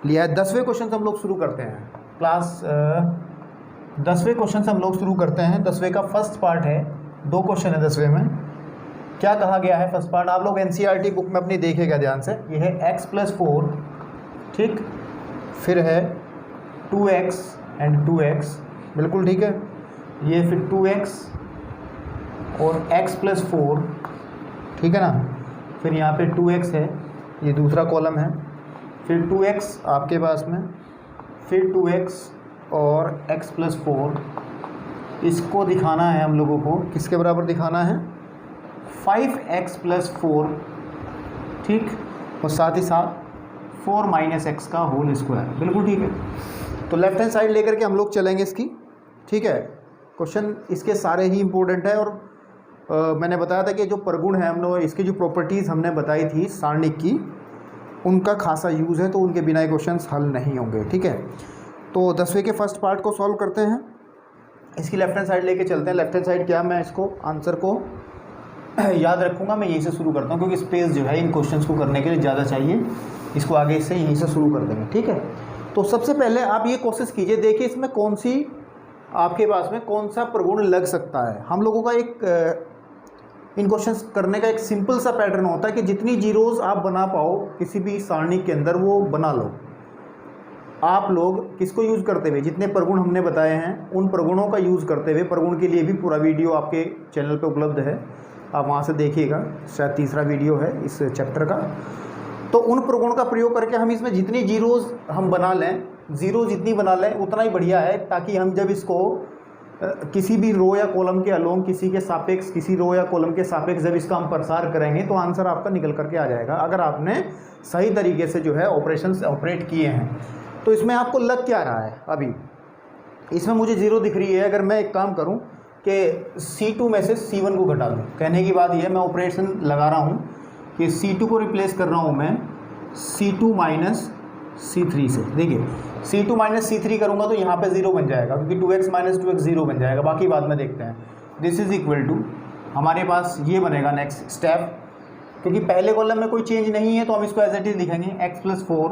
लिया है। 10वें क्वेश्चन से हम लोग शुरू करते हैं। क्लास 10वें क्वेश्चन से हम लोग शुरू करते हैं। 10वें का फर्स्ट पार्ट है, 2 क्वेश्चन है 10वें में। क्या कहा गया है फर्स्ट पार्ट, आप लोग एनसीईआरटी बुक में अपनी देखेगा ध्यान से। ये है x+4, ठीक, फिर है 2x एंड 2x, बिल्कुल ठीक है। ये फिर 2x और x+4, ठीक है ना। फिर यहाँ पे 2x है, ये दूसरा कॉलम है। फिर 2x आपके पास में, फिर 2x और x+4। इसको दिखाना है हम लोगों को, किसके बराबर दिखाना है, 5x+4, ठीक, और साथ ही साथ 4 - x का होल स्क्वायर, बिल्कुल ठीक है। तो लेफ्ट हैंड साइड लेकर के हम लोग चलेंगे इसकी, ठीक है। क्वेश्चन इसके सारे ही इम्पोर्टेंट है। और मैंने बताया था कि जो प्रगुण है, हम लोग इसकी जो प्रॉपर्टीज़ हमने बताई थी सारणिक की, उनका खासा यूज़ है, तो उनके बिना क्वेश्चंस हल नहीं होंगे, ठीक है। तो 10वें के फर्स्ट पार्ट को सॉल्व करते हैं। इसकी लेफ्ट हैंड साइड लेके चलते हैं। लेफ्ट हैंड साइड क्या, मैं इसको आंसर को याद रखूँगा, मैं यहीं से शुरू करता हूँ क्योंकि स्पेस जो है इन क्वेश्चंस को करने के लिए ज़्यादा चाहिए। इसको आगे से यहीं से शुरू कर देंगे, ठीक है। तो सबसे पहले आप ये कोशिश कीजिए, देखिए इसमें कौन सी आपके पास में कौन सा प्रगुण लग सकता है। हम लोगों का एक इन क्वेश्चंस करने का एक सिंपल सा पैटर्न होता है कि जितनी जीरोज़ आप बना पाओ किसी भी सारणी के अंदर वो बना लो। आप लोग किसको यूज़ करते हुए, जितने प्रगुण हमने बताए हैं उन प्रगुणों का यूज़ करते हुए, प्रगुण के लिए भी पूरा वीडियो आपके चैनल पे उपलब्ध है, आप वहाँ से देखिएगा, शायद तीसरा वीडियो है इस चैप्टर का। तो उन प्रगुण का प्रयोग करके हम इसमें जितनी जीरोज़ हम बना लें, जीरो जितनी बना लें उतना ही बढ़िया है, ताकि हम जब इसको किसी भी रो या कॉलम के अलोंग, किसी के सापेक्ष, किसी रो या कॉलम के सापेक्ष जब इसका हम प्रसार करेंगे तो आंसर आपका निकल करके आ जाएगा, अगर आपने सही तरीके से जो है ऑपरेशंस ऑपरेट किए हैं। तो इसमें आपको लग क्या रहा है, अभी इसमें मुझे जीरो दिख रही है। अगर मैं एक काम करूं कि C2 में से C1 को घटा दूं, कहने की बात यह है, मैं ऑपरेशन लगा रहा हूं कि C2 को रिप्लेस कर रहा हूं मैं C2 - C3 से। देखिए C2 - C3 करूँगा तो यहाँ पे 0 बन जाएगा, क्योंकि 2x - 2x 0 बन जाएगा। बाकी बाद में देखते हैं। दिस इज़ इक्वल टू, हमारे पास ये बनेगा नेक्स्ट स्टेप, क्योंकि पहले कॉलम में कोई चेंज नहीं है तो हम इसको एज इट इज लिखेंगे x+4,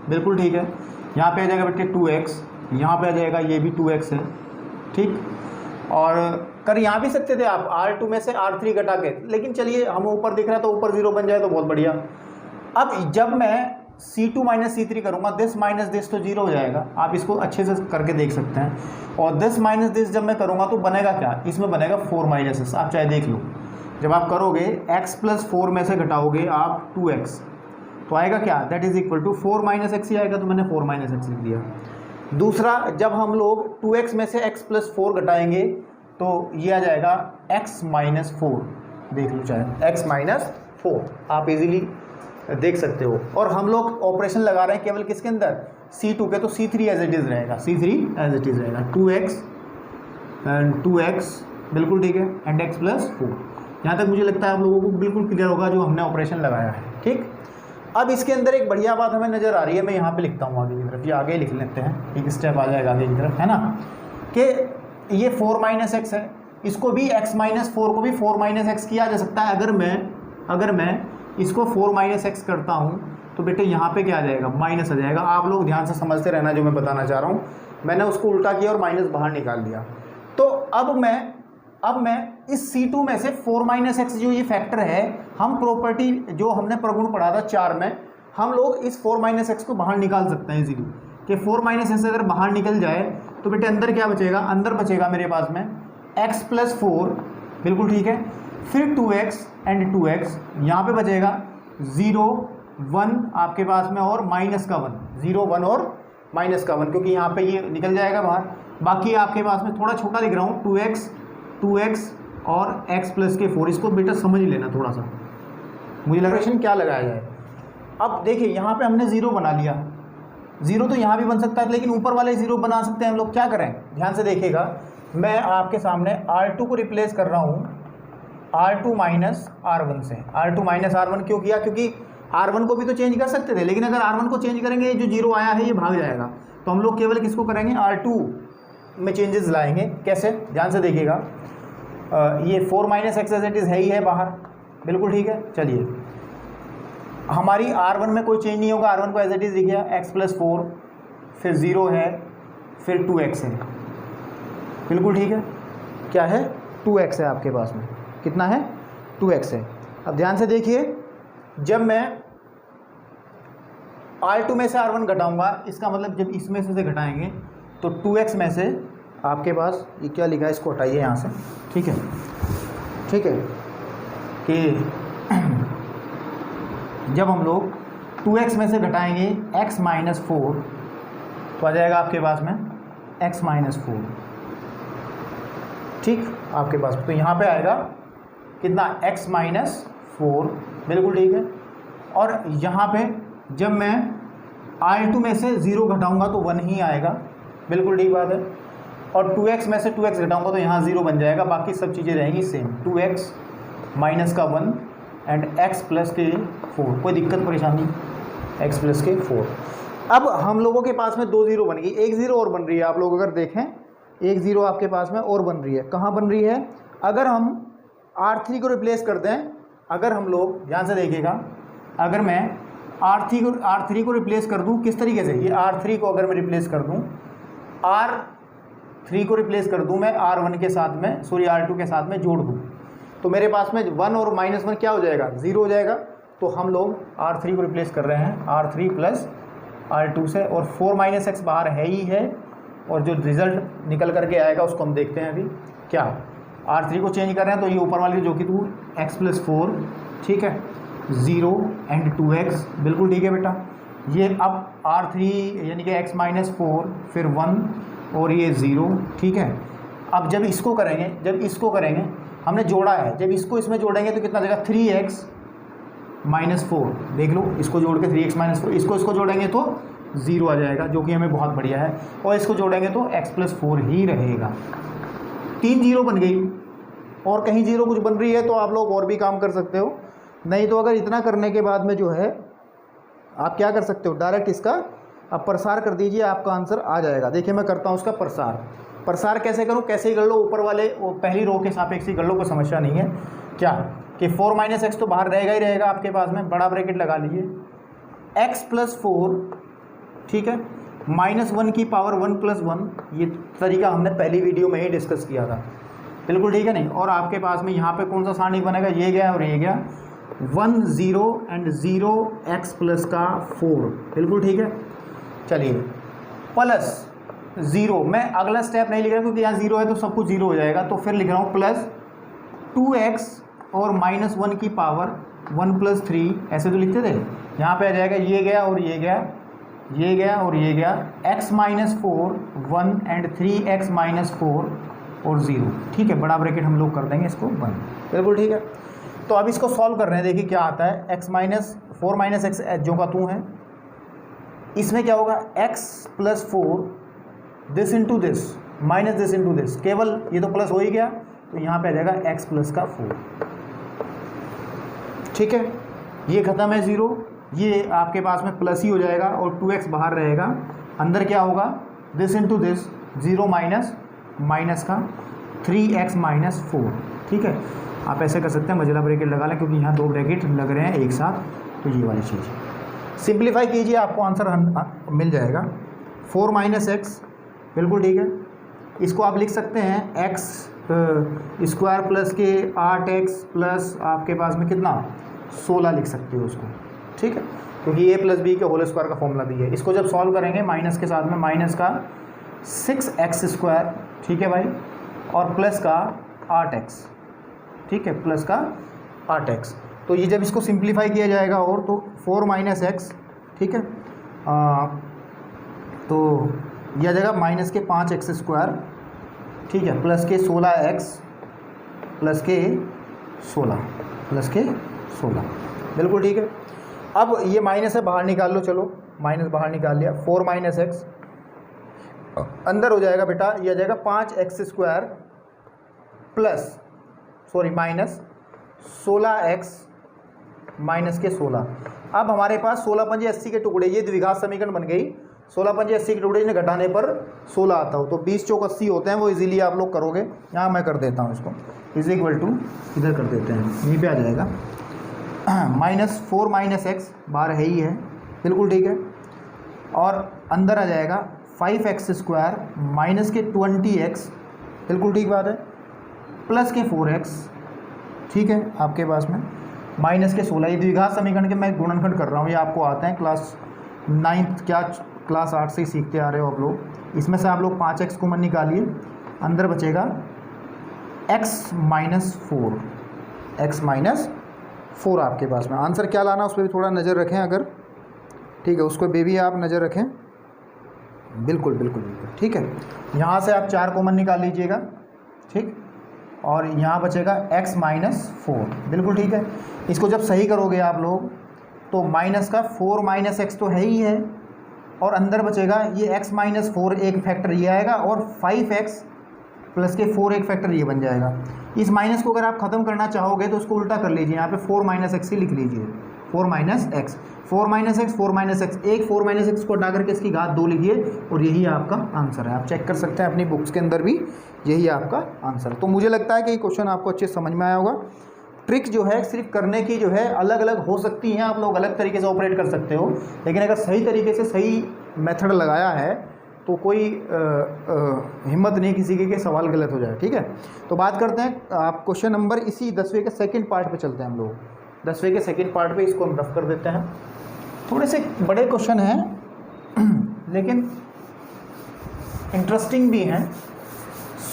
बिल्कुल ठीक है। यहाँ पे आ जाएगा बेटे 2x, यहाँ पे आ जाएगा ये भी 2x है, ठीक। और कर यहाँ भी सकते थे आप R2 में से R3 घटा के, लेकिन चलिए हमें ऊपर दिख रहा है तो ऊपर 0 बन जाए तो बहुत बढ़िया। अब जब मैं C2 - C3 करूँगा, दिस माइनस दिस तो 0 हो जाएगा, आप इसको अच्छे से करके देख सकते हैं। और दिस माइनस दिस जब मैं करूँगा तो बनेगा क्या, इसमें बनेगा 4 - s, आप चाहे देख लो। जब आप करोगे x+4 में से घटाओगे आप 2x, तो आएगा क्या, that is equal to 4 - x ही आएगा, तो मैंने 4 - x लिख दिया। दूसरा, जब हम लोग 2x में से x+4 घटाएंगे तो ये आ जाएगा x-4, देख लो चाहे x-4, आप इजीली देख सकते हो। और हम लोग ऑपरेशन लगा रहे हैं केवल किसके अंदर, C2 के, तो C3 एज इट इज़ रहेगा, C3 एज इट इज़ रहेगा, 2x एंड 2x, बिल्कुल ठीक है, एंड x+4। यहाँ तक मुझे लगता है आप लोगों को बिल्कुल क्लियर होगा जो हमने ऑपरेशन लगाया है, ठीक। अब इसके अंदर एक बढ़िया बात हमें नज़र आ रही है, मैं यहाँ पे लिखता हूँ आगे की तरफ, ये आगे लिख लेते हैं, एक स्टेप आ जाएगा आगे की तरफ, है ना, कि ये 4 - x है, इसको भी x-4 को भी 4 - x किया जा सकता है। अगर मैं इसको 4 - x करता हूँ तो बेटे यहाँ पे क्या आ जाएगा, माइनस आ जाएगा। आप लोग ध्यान से समझते रहना जो मैं बताना चाह रहा हूँ। मैंने उसको उल्टा किया और माइनस बाहर निकाल दिया। तो अब मैं इस C2 में से 4 - x जो ये फैक्टर है, हम प्रॉपर्टी जो हमने प्रगुण पढ़ा था 4 में, हम लोग इस 4 - x को बाहर निकाल सकते हैं इजीली, कि 4 - x अगर बाहर निकल जाए तो बेटे अंदर क्या बचेगा, अंदर बचेगा मेरे पास में x+4, बिल्कुल ठीक है, फिर 2x एंड 2x, यहाँ पे बचेगा 0, 1 आपके पास में, और माइनस का 1, 0, 1 और माइनस का 1, क्योंकि यहाँ पे ये निकल जाएगा बाहर। बाकी आपके पास में थोड़ा छोटा लिख रहा हूँ, 2x और x+4, इसको बेटा समझ ही लेना थोड़ा सा, मुझे लग रहा है क्या लगाया जाए। अब देखिए यहाँ पे हमने 0 बना लिया, 0 तो यहाँ भी बन सकता है, लेकिन ऊपर वाले 0 बना सकते हैं हम लोग। क्या करें, ध्यान से देखिएगा, मैं आपके सामने R2 को रिप्लेस कर रहा हूँ R2 - R1 से। R2 - R1 क्यों किया, क्योंकि R1 को भी तो चेंज कर सकते थे, लेकिन अगर R1 को चेंज करेंगे जो 0 आया है ये भाग जाएगा, तो हम लोग केवल किसको करेंगे, R2 में चेंजेस लाएंगे। कैसे, ध्यान से देखिएगा, ये 4 - x एज इट इज़ है ही है बाहर, बिल्कुल ठीक है। चलिए हमारी R1 में कोई चेंज नहीं होगा, R1 को एज इट इज़ लिख गया, x+4 फिर 0 है फिर 2x है, बिल्कुल ठीक है। क्या है? 2x है आपके पास में, कितना है? 2x है। अब ध्यान से देखिए, जब मैं R2 में से R1 घटाऊंगा, इसका मतलब जब इसमें से घटाएंगे तो 2x में से आपके पास ये क्या लिखा है, इसको हटाइए यहाँ से, ठीक है, ठीक है, कि जब हम लोग 2x में से घटाएंगे x-4 तो आ जाएगा आपके पास में x-4, ठीक, आपके पास तो यहाँ पे आएगा कितना, x-4, बिल्कुल ठीक है। और यहाँ पे जब मैं R2 में से 0 घटाऊंगा तो 1 ही आएगा, बिल्कुल ठीक बात है। और 2x में से 2x घटाऊंगा तो यहाँ 0 बन जाएगा, बाकी सब चीज़ें रहेंगी सेम, 2x माइनस का 1 एंड x प्लस के 4, कोई दिक्कत परेशानी, x प्लस के 4। अब हम लोगों के पास में 2 0 बन गई, एक 0 और बन रही है, आप लोग अगर देखें एक 0 आपके पास में और बन रही है। कहाँ बन रही है? अगर हम R3 को रिप्लेस कर दें, अगर हम लोग ध्यान से देखिएगा, अगर मैं R3 को रिप्लेस कर दूं, किस तरीके से, ये R3 को अगर मैं रिप्लेस कर दूं, R3 को रिप्लेस कर दूं मैं R1 के साथ में, सॉरी R2 के साथ में जोड़ दूं, तो मेरे पास में 1 और -1 क्या हो जाएगा, 0 हो जाएगा। तो हम लोग R3 को रिप्लेस कर रहे हैं R3 प्लस R2 से, और 4 - x बाहर है ही है, और जो रिजल्ट निकल करके आएगा उसको हम देखते हैं अभी। क्या R3 को चेंज कर रहे हैं तो ये ऊपर वाली जो कि तू x+4, ठीक है, 0 एंड 2x, बिल्कुल ठीक है बेटा। ये अब R3 यानी कि x-4 फिर 1 और ये 0, ठीक है। अब जब इसको करेंगे हमने जोड़ा है, जब इसको इसमें जोड़ेंगे तो कितना देगा, 3x-4, देख लो, इसको जोड़ के 3x-4, इसको जोड़ेंगे तो 0 आ जाएगा, जो कि हमें बहुत बढ़िया है, और इसको जोड़ेंगे तो x+4 ही रहेगा। 3 0 बन गई, और कहीं 0 कुछ बन रही है तो आप लोग और भी काम कर सकते हो, नहीं तो अगर इतना करने के बाद में जो है आप क्या कर सकते हो, डायरेक्ट इसका आप प्रसार कर दीजिए, आपका आंसर आ जाएगा। देखिए मैं करता हूँ उसका प्रसार कैसे करूँ, कैसे ही कर लो, ऊपर वाले वो पहली रो के सापेक्ष ही कर लो, कोई समस्या नहीं है। क्या कि 4 - x तो बाहर रहेगा ही रहेगा आपके पास में, बड़ा ब्रैकेट लगा लीजिए, x+4, ठीक है, -1 की पावर 1 + 1, ये तरीका हमने पहली वीडियो में ही डिस्कस किया था, बिल्कुल ठीक है नहीं। और आपके पास में यहाँ पे कौन सा सारणी बनेगा, ये गया और ये गया, 1 0 एंड 0 x प्लस का 4, बिल्कुल ठीक है। चलिए प्लस 0, मैं अगला स्टेप नहीं लिख रहा क्योंकि यहाँ 0 है तो सब कुछ 0 हो जाएगा, तो फिर लिख रहा हूँ प्लस 2x और -1 की पावर 1 + 3, ऐसे तो लिखते थे, यहाँ पे आ जाएगा, ये गया और ये गया, ये गया और ये गया, x-4 1 एंड 3x-4 और 0, ठीक है, बड़ा ब्रैकेट हम लोग कर देंगे इसको 1, बिल्कुल ठीक है। तो अब इसको सॉल्व कर रहे हैं, देखिए क्या आता है, -4 - x जो का तू है, इसमें क्या होगा, x+4 this into this minus this into this, केवल ये तो प्लस हो ही गया, तो यहाँ पे आ जाएगा x प्लस का 4, ठीक है, ये खत्म है 0, ये आपके पास में प्लस ही हो जाएगा और 2x बाहर रहेगा, अंदर क्या होगा, दिस इंटू दिस, 0 माइनस का 3x-4, ठीक है। आप ऐसे कर सकते हैं, मझला ब्रैकेट लगा लें क्योंकि यहाँ 2 ब्रैकेट लग रहे हैं एक साथ, तो ये वाली चीज़ सिंप्लीफाई कीजिए, आपको आंसर मिल जाएगा, 4 - x, बिल्कुल ठीक है। इसको आप लिख सकते हैं x स्क्वायर प्लस के 8x प्लस आपके पास में कितना 16 लिख सकते हो उसको, ठीक है, क्योंकि a + b के होल स्क्वायर का फॉर्मूला भी है। इसको जब सॉल्व करेंगे माइनस के साथ में माइनस का 6x², ठीक है भाई, और प्लस का 8x, ठीक है, प्लस का 8x, तो ये जब इसको सिंप्लीफाई किया जाएगा और तो 4 - x, ठीक है, तो यह आ जाएगा माइनस के 5x², ठीक है, प्लस के 16x प्लस के 16, बिल्कुल ठीक है। अब ये माइनस है, बाहर निकाल लो, चलो माइनस बाहर निकाल लिया, 4 - x अंदर हो जाएगा बेटा, ये आ जाएगा 5x² plus minus 16x minus के 16। अब हमारे पास 16 × 5 = 80 के टुकड़े, ये द्विघात समीकरण बन गई, 16 × 5 = 80 के टुकड़े ने घटाने पर 16 आता हो, तो 20 × 4 = 80 होते हैं, वो इजीली आप लोग करोगे। यहाँ मैं कर देता हूँ इसको, इज इक्वल टू, इधर कर देते हैं, यहीं पे आ जाएगा -4 माइनस एक्स बाहर है ही है, बिल्कुल ठीक है। और अंदर आ जाएगा 5x² माइनस के 20x, बिल्कुल ठीक बात है, प्लस के 4x, ठीक है आपके पास में, माइनस के 16। ये द्विघात समीकरण के मैं गुणनखंड कर रहा हूँ, ये आपको आते हैं क्लास 9th क्या क्लास 8 से ही सीखते आ रहे हो आप लोग। इसमें से आप लोग 5x कॉमन निकालिए, अंदर बचेगा x माइनस 4 आपके पास में। आंसर क्या लाना उस पर भी थोड़ा नज़र रखें अगर, ठीक है, उसको भी आप नज़र रखें, बिल्कुल बिल्कुल बिल्कुल ठीक है। यहाँ से आप 4 कॉमन निकाल लीजिएगा, ठीक, और यहाँ बचेगा x माइनस 4, बिल्कुल ठीक है। इसको जब सही करोगे आप लोग तो माइनस का 4 माइनस एक्स तो है ही है, और अंदर बचेगा ये x माइनस 4 एक फैक्टर ये आएगा, और 5x प्लस के 4 एक फैक्टर ये बन जाएगा। इस माइनस को अगर आप ख़त्म करना चाहोगे तो उसको उल्टा कर लीजिए, यहाँ पे 4 माइनस एक्स ही लिख लीजिए, 4 minus x, 4 minus x, 4 minus x, एक 4 माइनस एक्स को हटा करके इसकी घात 2 लिखिए, और यही आपका आंसर है। आप चेक कर सकते हैं अपनी बुक्स के अंदर भी, यही आपका आंसर। तो मुझे लगता है कि ये क्वेश्चन आपको अच्छे समझ में आया होगा। ट्रिक जो है सिर्फ करने की जो है अलग अलग हो सकती हैं, आप लोग अलग तरीके से ऑपरेट कर सकते हो, लेकिन अगर सही तरीके से सही मेथड लगाया है तो कोई हिम्मत नहीं किसी की कि सवाल गलत हो जाए, ठीक है। तो बात करते हैं आप क्वेश्चन नंबर इसी 10वें के सेकंड पार्ट पे चलते हैं हम लोग। 10वें के सेकंड पार्ट पे इसको हम रफ कर देते हैं। थोड़े से बड़े क्वेश्चन हैं लेकिन इंटरेस्टिंग भी हैं,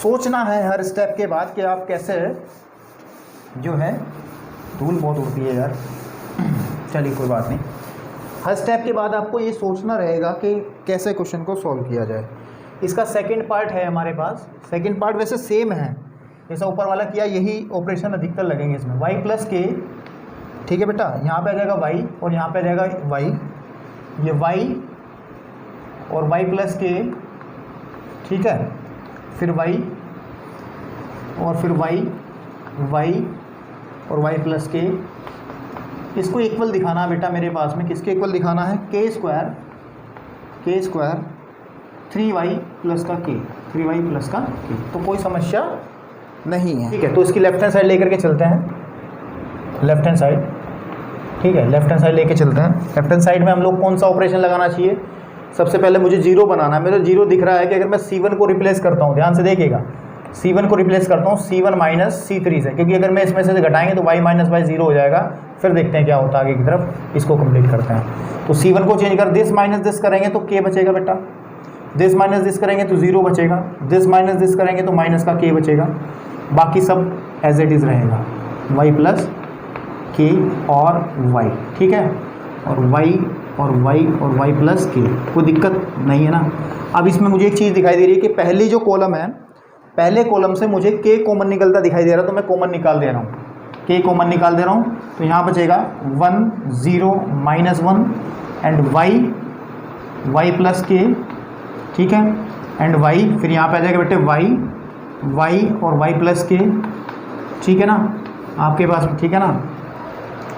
सोचना है हर स्टेप के बाद कि आप कैसे जो है, धूल बहुत उड़ती है यार, चलिए कोई बात नहीं, हर स्टेप के बाद आपको ये सोचना रहेगा कि कैसे क्वेश्चन को सॉल्व किया जाए। इसका सेकंड पार्ट है हमारे पास। सेकंड पार्ट वैसे सेम है जैसा ऊपर वाला किया, यही ऑपरेशन अधिकतर लगेंगे इसमें। y प्लस के, ठीक है बेटा, यहाँ पे आ जाएगा y और यहाँ पे आ जाएगा y, ये y और y प्लस के, ठीक है, फिर y और फिर y और y प्लस के। इसको इक्वल दिखाना है बेटा मेरे पास में, किसके इक्वल दिखाना है, k स्क्वायर 3y प्लस का k, 3y प्लस का k। तो कोई समस्या नहीं है, ठीक है। तो इसकी लेफ्ट हैंड साइड लेकर के चलते हैं, लेफ्ट हैंड साइड, ठीक है, लेफ्ट हैंड साइड लेके चलते हैं। लेफ्ट हैंड साइड में हम लोग कौन सा ऑपरेशन लगाना चाहिए, सबसे पहले मुझे जीरो बनाना है। मेरा जीरो दिख रहा है कि अगर मैं C1 को रिप्लेस करता हूँ, ध्यान से देखिएगा, C1 को रिप्लेस करता हूँ C1 माइनस C3 से, क्योंकि अगर मैं इसमें से घटाएंगे तो y माइनस y 0 हो जाएगा। फिर देखते हैं क्या होता है आगे की तरफ, इसको कंप्लीट करते हैं। तो C1 को चेंज कर दिस माइनस दिस करेंगे तो k बचेगा बेटा, दिस माइनस दिस करेंगे तो 0 बचेगा, दिस माइनस दिस करेंगे तो माइनस का k बचेगा, बाकी सब एज इट इज़ रहेगा, y प्लस k और y, ठीक है, और y और y प्लस k, कोई दिक्कत नहीं है ना। अब इसमें मुझे एक चीज़ दिखाई दे रही है कि पहली जो कॉलम है, पहले कॉलम से मुझे k कॉमन निकलता दिखाई दे रहा है, तो मैं कॉमन निकाल दे रहा हूँ, k कॉमन निकाल दे रहा हूँ। तो यहाँ बचेगा 1 0 -1 एंड y प्लस k, ठीक है, एंड y, फिर यहाँ पे आ जाएगा बेटे y और y प्लस k, ठीक है ना आपके पास में, ठीक है ना।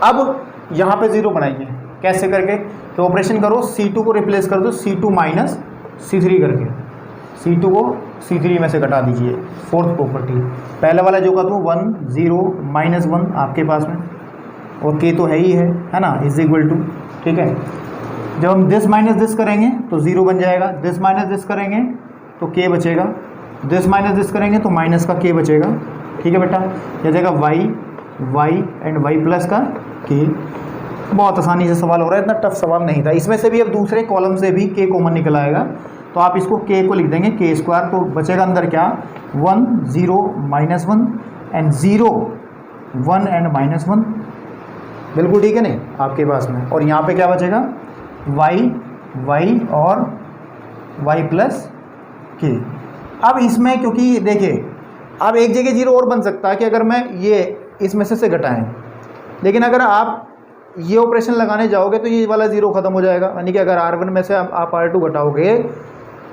अब यहाँ पे 0 बनाइए, कैसे करके, तो ऑपरेशन करो, C2 को रिप्लेस कर दो C2 माइनस C3 करके, C2 को C3 में से घटा दीजिए, फोर्थ प्रॉपर्टी। पहला वाला जो का तो 1 0 -1 आपके पास में, और k तो है ही है ना, इज इक्वल टू, ठीक है। जब हम दिस माइनस दिस करेंगे तो 0 बन जाएगा, दिस माइनस दिस करेंगे तो k बचेगा, दिस माइनस दिस करेंगे तो माइनस का k बचेगा, ठीक है बेटा। यह जाएगा y एंड y प्लस का k। बहुत आसानी से सवाल हो रहा है, इतना टफ सवाल नहीं था। इसमें से भी अब दूसरे कॉलम से भी k कॉमन निकल आएगा, तो आप इसको k को लिख देंगे k स्क्वायर, तो बचेगा अंदर क्या, 1 0 -1 एंड 0 1 एंड -1, बिल्कुल ठीक है नहीं आपके पास में। और यहाँ पे क्या बचेगा, y और y प्लस k। अब इसमें क्योंकि देखिए, अब एक जगह 0 और बन सकता है कि अगर मैं ये इसमें से घटाएं, लेकिन अगर आप ये ऑपरेशन लगाने जाओगे तो ये वाला 0 खत्म हो जाएगा, यानी कि अगर R1 में से आप R2 घटाओगे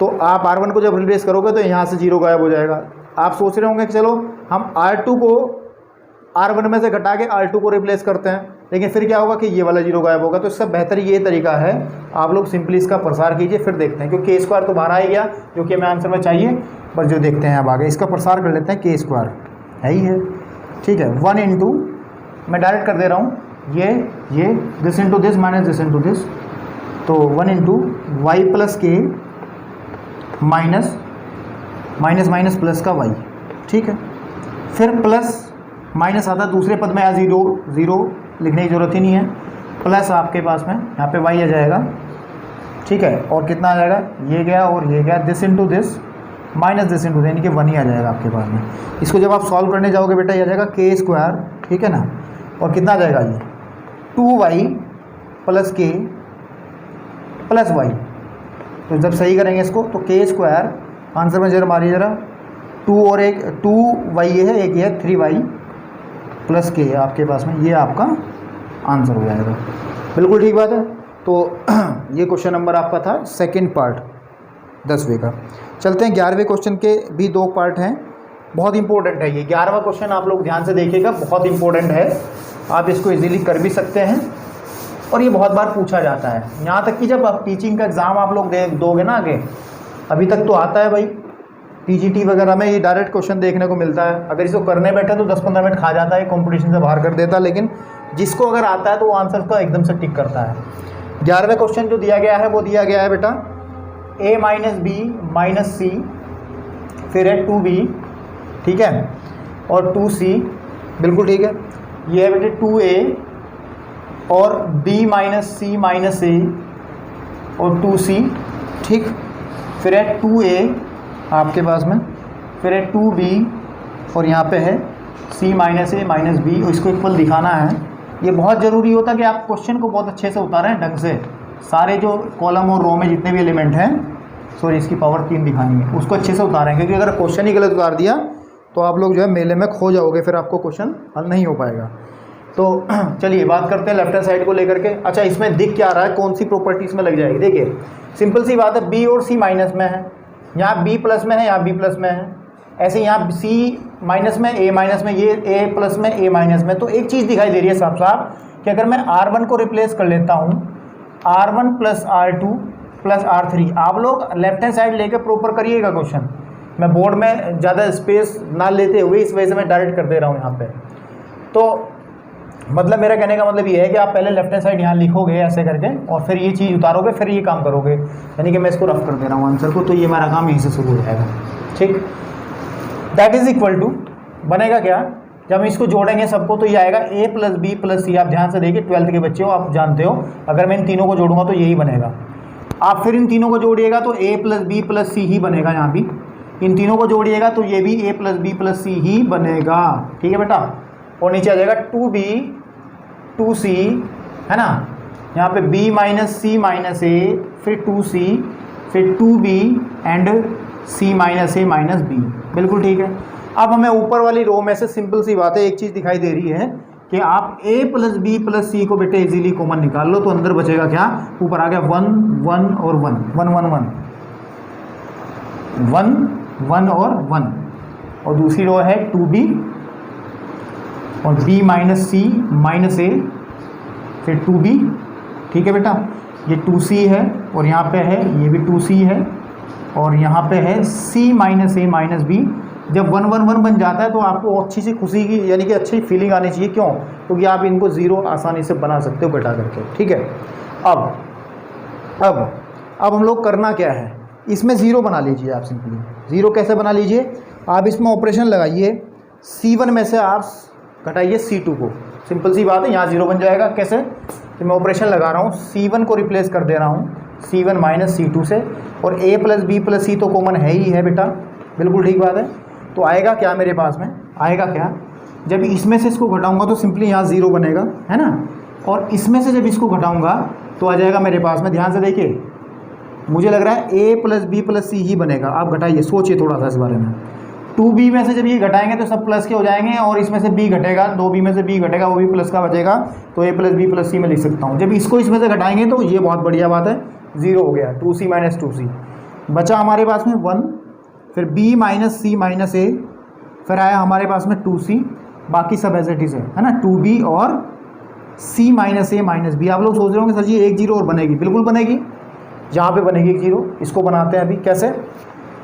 तो आप R1 को जब रिप्लेस करोगे तो यहाँ से 0 गायब हो जाएगा। आप सोच रहे होंगे कि चलो हम R2 को R1 में से घटा के R2 को रिप्लेस करते हैं, लेकिन फिर क्या होगा कि ये वाला 0 गायब होगा। तो इससे बेहतर ये तरीका है, आप लोग सिंपली इसका प्रसार कीजिए, फिर देखते हैं, क्योंकि k स्क्वायर तो बाहर आ ही गया जो कि हमें आंसर में चाहिए, पर जो देखते हैं अब आगे इसका प्रसार कर लेते हैं। k स्क्वायर है ही है, ठीक है, 1 इंटू, मैं डायरेक्ट कर दे रहा हूँ, ये this into this minus this into this, तो 1 इंटू वाई प्लस के माइनस माइनस माइनस प्लस का वाई, ठीक है। फिर प्लस माइनस आता है दूसरे पद में, या ज़ीरो लिखने की ज़रूरत ही नहीं है, प्लस आपके पास में यहाँ पे वाई आ जाएगा, ठीक है। और कितना आ जाएगा, ये गया और ये गया, this into this minus this into यानी कि 1 ही आ जाएगा आपके पास में। इसको जब आप सॉल्व करने जाओगे बेटा ये आ जाएगा के स्क्वायर, ठीक है ना, और कितना आ जाएगा ये 2y प्लस के प्लस वाई। तो जब सही करेंगे इसको तो के स्क्वायर आंसर में जरा मारिए जरा, 2 और एक 2y ये है, एक ये है 3y प्लस के आपके पास में, ये आपका आंसर हो जाएगा। बिल्कुल ठीक बात है। तो ये क्वेश्चन नंबर आपका था सेकंड पार्ट 10वें का। चलते हैं 11वें क्वेश्चन के भी 2 पार्ट हैं, बहुत इंपॉर्टेंट है ये 11वां क्वेश्चन, आप लोग ध्यान से देखिएगा, बहुत इंपॉर्टेंट है, आप इसको इजीली कर भी सकते हैं और ये बहुत बार पूछा जाता है। यहाँ तक कि जब आप टीचिंग का एग्ज़ाम आप लोग दोगे ना आगे, अभी तक तो आता है भाई टीजीटी वगैरह में ये डायरेक्ट क्वेश्चन देखने को मिलता है, अगर इसको करने बैठे तो 10-15 मिनट खा जाता है, कंपटीशन से बाहर कर देता है, लेकिन जिसको अगर आता है तो वो आंसर का एकदम से टिक करता है। 11वें क्वेश्चन जो दिया गया है वो दिया गया है बेटा a माइनस बी माइनस सी, फिर है 2b, ठीक है, और 2c, बिल्कुल ठीक है। ये है बेटे 2a और b minus c minus a और 2c, ठीक। फिर है 2a आपके पास में, फिर है 2b और यहाँ पे है c minus a minus b, इसको इक्वल दिखाना है। ये बहुत ज़रूरी होता है कि आप क्वेश्चन को बहुत अच्छे से उतारें ढंग से, सारे जो कॉलम और रो में जितने भी एलिमेंट हैं, सॉरी इसकी पावर 3 दिखानी है, उसको अच्छे से उतारें, क्योंकि अगर क्वेश्चन ही गलत उतार दिया तो आप लोग जो है मेले में खो जाओगे, फिर आपको क्वेश्चन हल नहीं हो पाएगा। तो चलिए बात करते हैं लेफ्ट हैंड साइड को लेकर के। अच्छा, इसमें दिख क्या रहा है, कौन सी प्रॉपर्टीज़ में लग जाएगी, देखिए सिंपल सी बात है, b और c माइनस में है, यहाँ b प्लस में है, यहाँ b प्लस में है, ऐसे यहाँ c माइनस में, a माइनस में, ये a प्लस में, a माइनस में। तो एक चीज़ दिखाई दे रही है साफ साफ कि अगर मैं r1 को रिप्लेस कर लेता हूँ r1 plus r2 plus r3, आप लोग लेफ्ट हैंड साइड लेकर प्रॉपर करिएगा क्वेश्चन, मैं बोर्ड में ज़्यादा स्पेस ना लेते हुए इस वजह से मैं डायरेक्ट कर दे रहा हूँ यहाँ पे। तो मतलब मेरा कहने का मतलब ये है कि आप पहले लेफ्ट हैंड साइड यहाँ लिखोगे ऐसे करके और फिर ये चीज़ उतारोगे, फिर ये काम करोगे, यानी कि मैं इसको रफ कर दे रहा हूँ आंसर को, तो ये मेरा काम यहीं से शुरू हो जाएगा, ठीक। दैट इज इक्वल टू बनेगा क्या, जब हम इसको जोड़ेंगे सबको तो ये आएगा a प्लस बी प्लस सी। आप ध्यान से देखिए, 12th के बच्चे हो, आप जानते हो अगर मैं इन तीनों को जोड़ूंगा तो यही बनेगा। आप फिर इन तीनों को जोड़िएगा तो a प्लस बी प्लस सी ही बनेगा, यहाँ भी इन तीनों को जोड़िएगा तो ये भी a प्लस बी प्लस सी ही बनेगा, ठीक है बेटा। और नीचे आ जाएगा 2b 2c, है ना, यहाँ पे b minus c minus a, फिर 2c, फिर 2b and c minus a minus b, बिल्कुल ठीक है। अब हमें ऊपर वाली रो में से सिंपल सी बात है, एक चीज़ दिखाई दे रही है कि आप a प्लस बी प्लस सी को बेटे इजीली कॉमन निकाल लो, तो अंदर बचेगा क्या, ऊपर आ गया 1 1 और 1 1 1 1 1 1 और 1, और दूसरी रो है 2b और b minus c minus a, फिर 2b, ठीक है बेटा। ये 2c है और यहाँ पे है, ये भी 2c है, और यहाँ पे है c minus a minus b। जब 1 1 1 बन जाता है तो आपको अच्छी सी खुशी की यानी कि अच्छी फीलिंग आनी चाहिए, क्यों, क्योंकि आप इनको ज़ीरो आसानी से बना सकते हो घटा करके, ठीक है। अब हम लोग करना क्या है, इसमें ज़ीरो बना लीजिए आप, सिंपली ज़ीरो कैसे बना लीजिए, आप इसमें ऑपरेशन लगाइए, c1 में से आप घटाइए c2 को, सिंपल सी बात है, यहाँ ज़ीरो बन जाएगा। कैसे, तो मैं ऑपरेशन लगा रहा हूँ, c1 को रिप्लेस कर दे रहा हूँ c1 माइनस c2 से, और a प्लस बी प्लस सी तो कॉमन है ही है बेटा, बिल्कुल ठीक बात है। तो आएगा क्या मेरे पास में, आएगा क्या, जब इसमें से इसको घटाऊंगा तो सिंपली यहाँ ज़ीरो बनेगा, है ना, और इसमें से जब इसको घटाऊंगा तो आ जाएगा मेरे पास में, ध्यान से देखिए, मुझे लग रहा है a प्लस बी प्लस सी ही बनेगा, आप घटाइए, सोचिए थोड़ा सा इस बारे में। 2b में से जब ये घटाएंगे तो सब प्लस के हो जाएंगे, और इसमें से b घटेगा, 2b में से b घटेगा, वो भी प्लस का बचेगा, तो a प्लस बी प्लस सी में लिख सकता हूँ। जब इसको इसमें से घटाएंगे तो ये बहुत बढ़िया बात है, ज़ीरो हो गया, 2c माइनस 2c बचा हमारे पास में 1, फिर b minus c minus a, फिर आया हमारे पास में 2c, बाकी सब एज इट इज़ है ना, 2b और c minus a minus b। आप लोग सोच रहे होंगे सर जी एक जीरो और बनेगी, बिल्कुल बनेगी, यहाँ पे बनेगी एक जीरो। इसको बनाते हैं अभी, कैसे,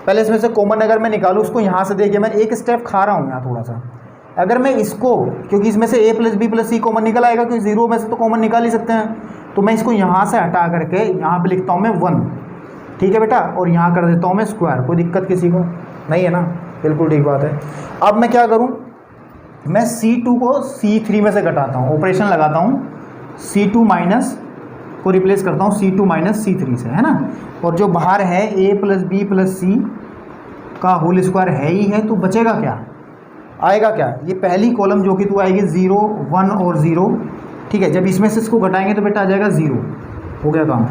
पहले इसमें से कॉमन अगर मैं निकालूँ उसको यहाँ से, देखिए मैं एक स्टेप खा रहा हूँ यहाँ थोड़ा सा, अगर मैं इसको, क्योंकि इसमें से a plus b plus c common निकल आएगा, क्योंकि 0 में से तो कॉमन निकाल ही सकते हैं, तो मैं इसको यहाँ से हटा करके यहाँ पे लिखता हूँ मैं 1, ठीक है बेटा, और यहाँ कर देता हूँ मैं स्क्वायर। कोई दिक्कत किसी को नहीं है ना? बिल्कुल ठीक बात है। अब मैं क्या करूँ, मैं C2 को C3 में से घटाता हूँ, ऑपरेशन लगाता हूँ, C2 माइनस को रिप्लेस करता हूँ C2 माइनस C3 से, है ना। और जो बाहर है a प्लस बी प्लस सी का होल स्क्वायर है ही है, तो बचेगा क्या, आएगा क्या, ये पहली कॉलम जो कि तू आएगी 0 1 और 0, ठीक है। जब इसमें से इसको घटाएंगे तो बेटा आ जाएगा 0, हो गया काम।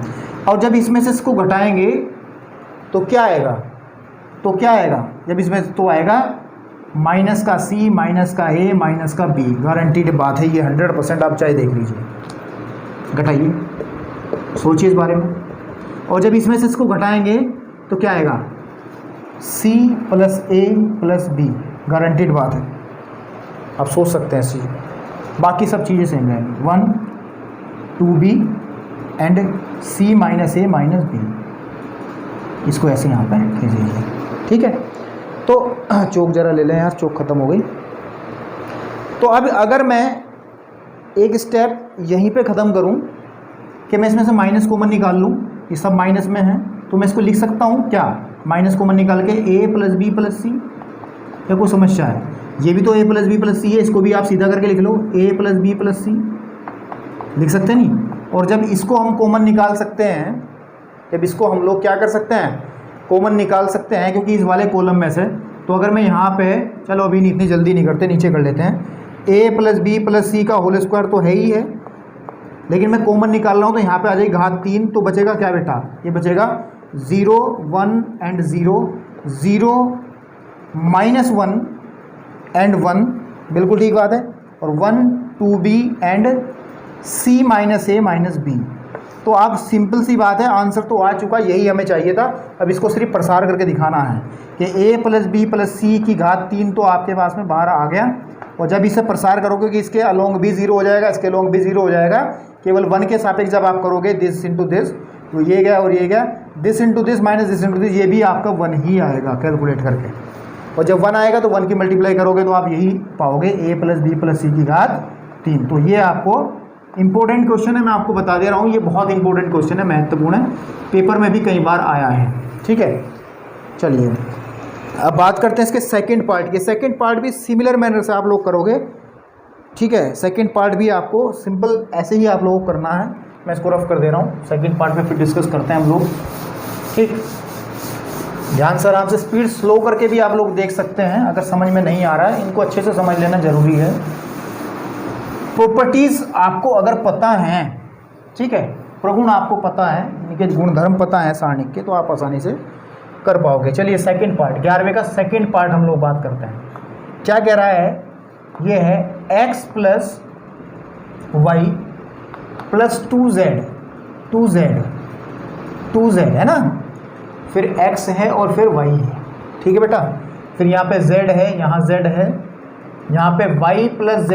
और जब इसमें से इसको घटाएंगे तो क्या आएगा, तो क्या आएगा, जब इसमें तो आएगा माइनस का C माइनस का A माइनस का B, गारंटीड बात है ये 100%, आप चाहे देख लीजिए, घटाइए, सोचिए इस बारे में। और जब इसमें से इसको घटाएंगे तो क्या आएगा, C plus A plus B, guaranteed बात है, आप सोच सकते हैं चीज़। बाकी सब चीज़ें सेम रहेंगी, 1 2B and C minus A minus B, इसको ऐसे यहाँ पे खींच लीजिए, ठीक है। तो चौक जरा ले लें यार, चौक ख़त्म हो गई। तो अब अगर मैं एक स्टेप यहीं पे ख़त्म करूँ कि मैं इसमें से माइनस कॉमन निकाल लूँ, ये सब माइनस में है, तो मैं इसको लिख सकता हूँ क्या, माइनस कॉमन निकाल के a प्लस बी प्लस सी, या कोई समस्या है, ये भी तो a प्लस बी प्लस सी है, इसको भी आप सीधा करके लिख लो a प्लस बी प्लस सी, लिख सकते नहीं। और जब इसको हम कॉमन निकाल सकते हैं, जब इसको हम लोग क्या कर सकते हैं, कॉमन निकाल सकते हैं, क्योंकि इस वाले कॉलम में से, तो अगर मैं यहाँ पे, चलो अभी इतनी जल्दी नहीं करते, नीचे कर लेते हैं, a प्लस बी प्लस सी का होल स्क्वायर तो है ही है, लेकिन मैं कॉमन निकाल रहा हूँ तो यहाँ पे आ जाएगी घात 3, तो बचेगा क्या बेटा, ये बचेगा 0 1 एंड 0 0 माइनस 1 एंड 1, बिल्कुल ठीक बात है, और 1 2b and C minus A minus B। तो आप सिंपल सी बात है, आंसर तो आ चुका, यही हमें चाहिए था। अब इसको सिर्फ प्रसार करके दिखाना है कि a प्लस बी प्लस सी की घात 3 तो आपके पास में बाहर आ गया, और जब इसे प्रसार करोगे कि इसके अलोंग भी 0 हो जाएगा, इसके अलोंग भी 0 हो जाएगा, केवल 1 के सापेक्ष जब आप करोगे दिस इंटू दिस, तो ये गया और ये गया, this into this minus this into this, ये भी आपका 1 ही आएगा कैलकुलेट करके। और जब 1 आएगा तो 1 की मल्टीप्लाई करोगे तो आप यही पाओगे a प्लस बी प्लस सी की घात 3। तो ये आपको इंपॉर्टेंट क्वेश्चन है, मैं आपको बता दे रहा हूँ, ये बहुत इंपॉर्टेंट क्वेश्चन है, महत्वपूर्ण है, पेपर में भी कई बार आया है, ठीक है। चलिए अब बात करते हैं इसके सेकंड पार्ट के। सेकंड पार्ट भी सिमिलर मैनर से आप लोग करोगे, ठीक है। सेकंड पार्ट भी आपको सिंपल ऐसे ही आप लोगों को करना है, मैं इसको रफ कर दे रहा हूँ, सेकंड पार्ट में फिर डिस्कस करते हैं हम लोग, ठीक। ध्यान से आराम से, स्पीड स्लो करके भी आप लोग देख सकते हैं, अगर समझ में नहीं आ रहा है, इनको अच्छे से समझ लेना ज़रूरी है। प्रॉपर्टीज़ आपको अगर पता हैं, ठीक है, प्रगुण आपको पता है, इनके गुणधर्म पता है सारणिक के, तो आप आसानी से कर पाओगे। चलिए सेकंड पार्ट, 11वें का सेकंड पार्ट हम लोग बात करते हैं। क्या कह रहा है, ये है x plus y plus 2z है ना, फिर x है और फिर y है, ठीक है बेटा। फिर यहाँ पे z है, यहाँ z है, यहाँ पे y plus z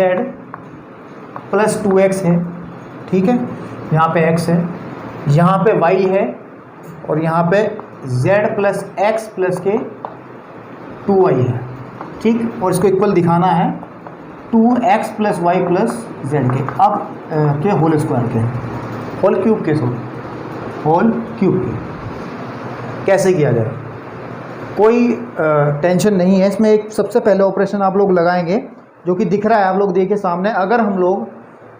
plus 2x है, ठीक है, यहाँ पे x है, यहाँ पे y है, और यहाँ पे z प्लस x प्लस के 2y है, ठीक। और इसको इक्वल दिखाना है 2x plus y plus Z के, अब के होल स्क्वायर के, होल क्यूब के, होल क्यूब के कैसे किया जाए, कोई टेंशन नहीं है इसमें। एक सबसे पहले ऑपरेशन आप लोग लगाएंगे जो कि दिख रहा है, आप लोग देखिए सामने। अगर हम लोग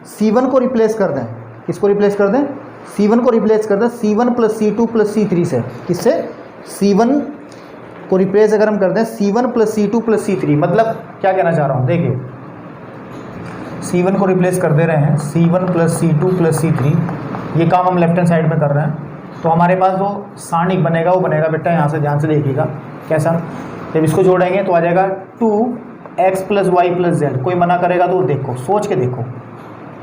C1 को रिप्लेस कर दें, किसको रिप्लेस कर दें, C1 को रिप्लेस कर दें C1 plus C2 plus C3 से, किससे, C1 को रिप्लेस अगर हम कर दें C1 plus C2 plus C3, मतलब क्या कहना चाह रहा हूँ, देखिए C1 को रिप्लेस कर दे रहे हैं C1 plus C2 plus C3, ये काम हम लेफ्ट हैंड साइड में कर रहे हैं, तो हमारे पास जो सारणिक बनेगा वो बनेगा बेटा, यहाँ से ध्यान से देखिएगा कैसा, जब इसको जोड़ेंगे तो आ जाएगा 2x plus y plus Z, कोई मना करेगा तो देखो, सोच के देखो,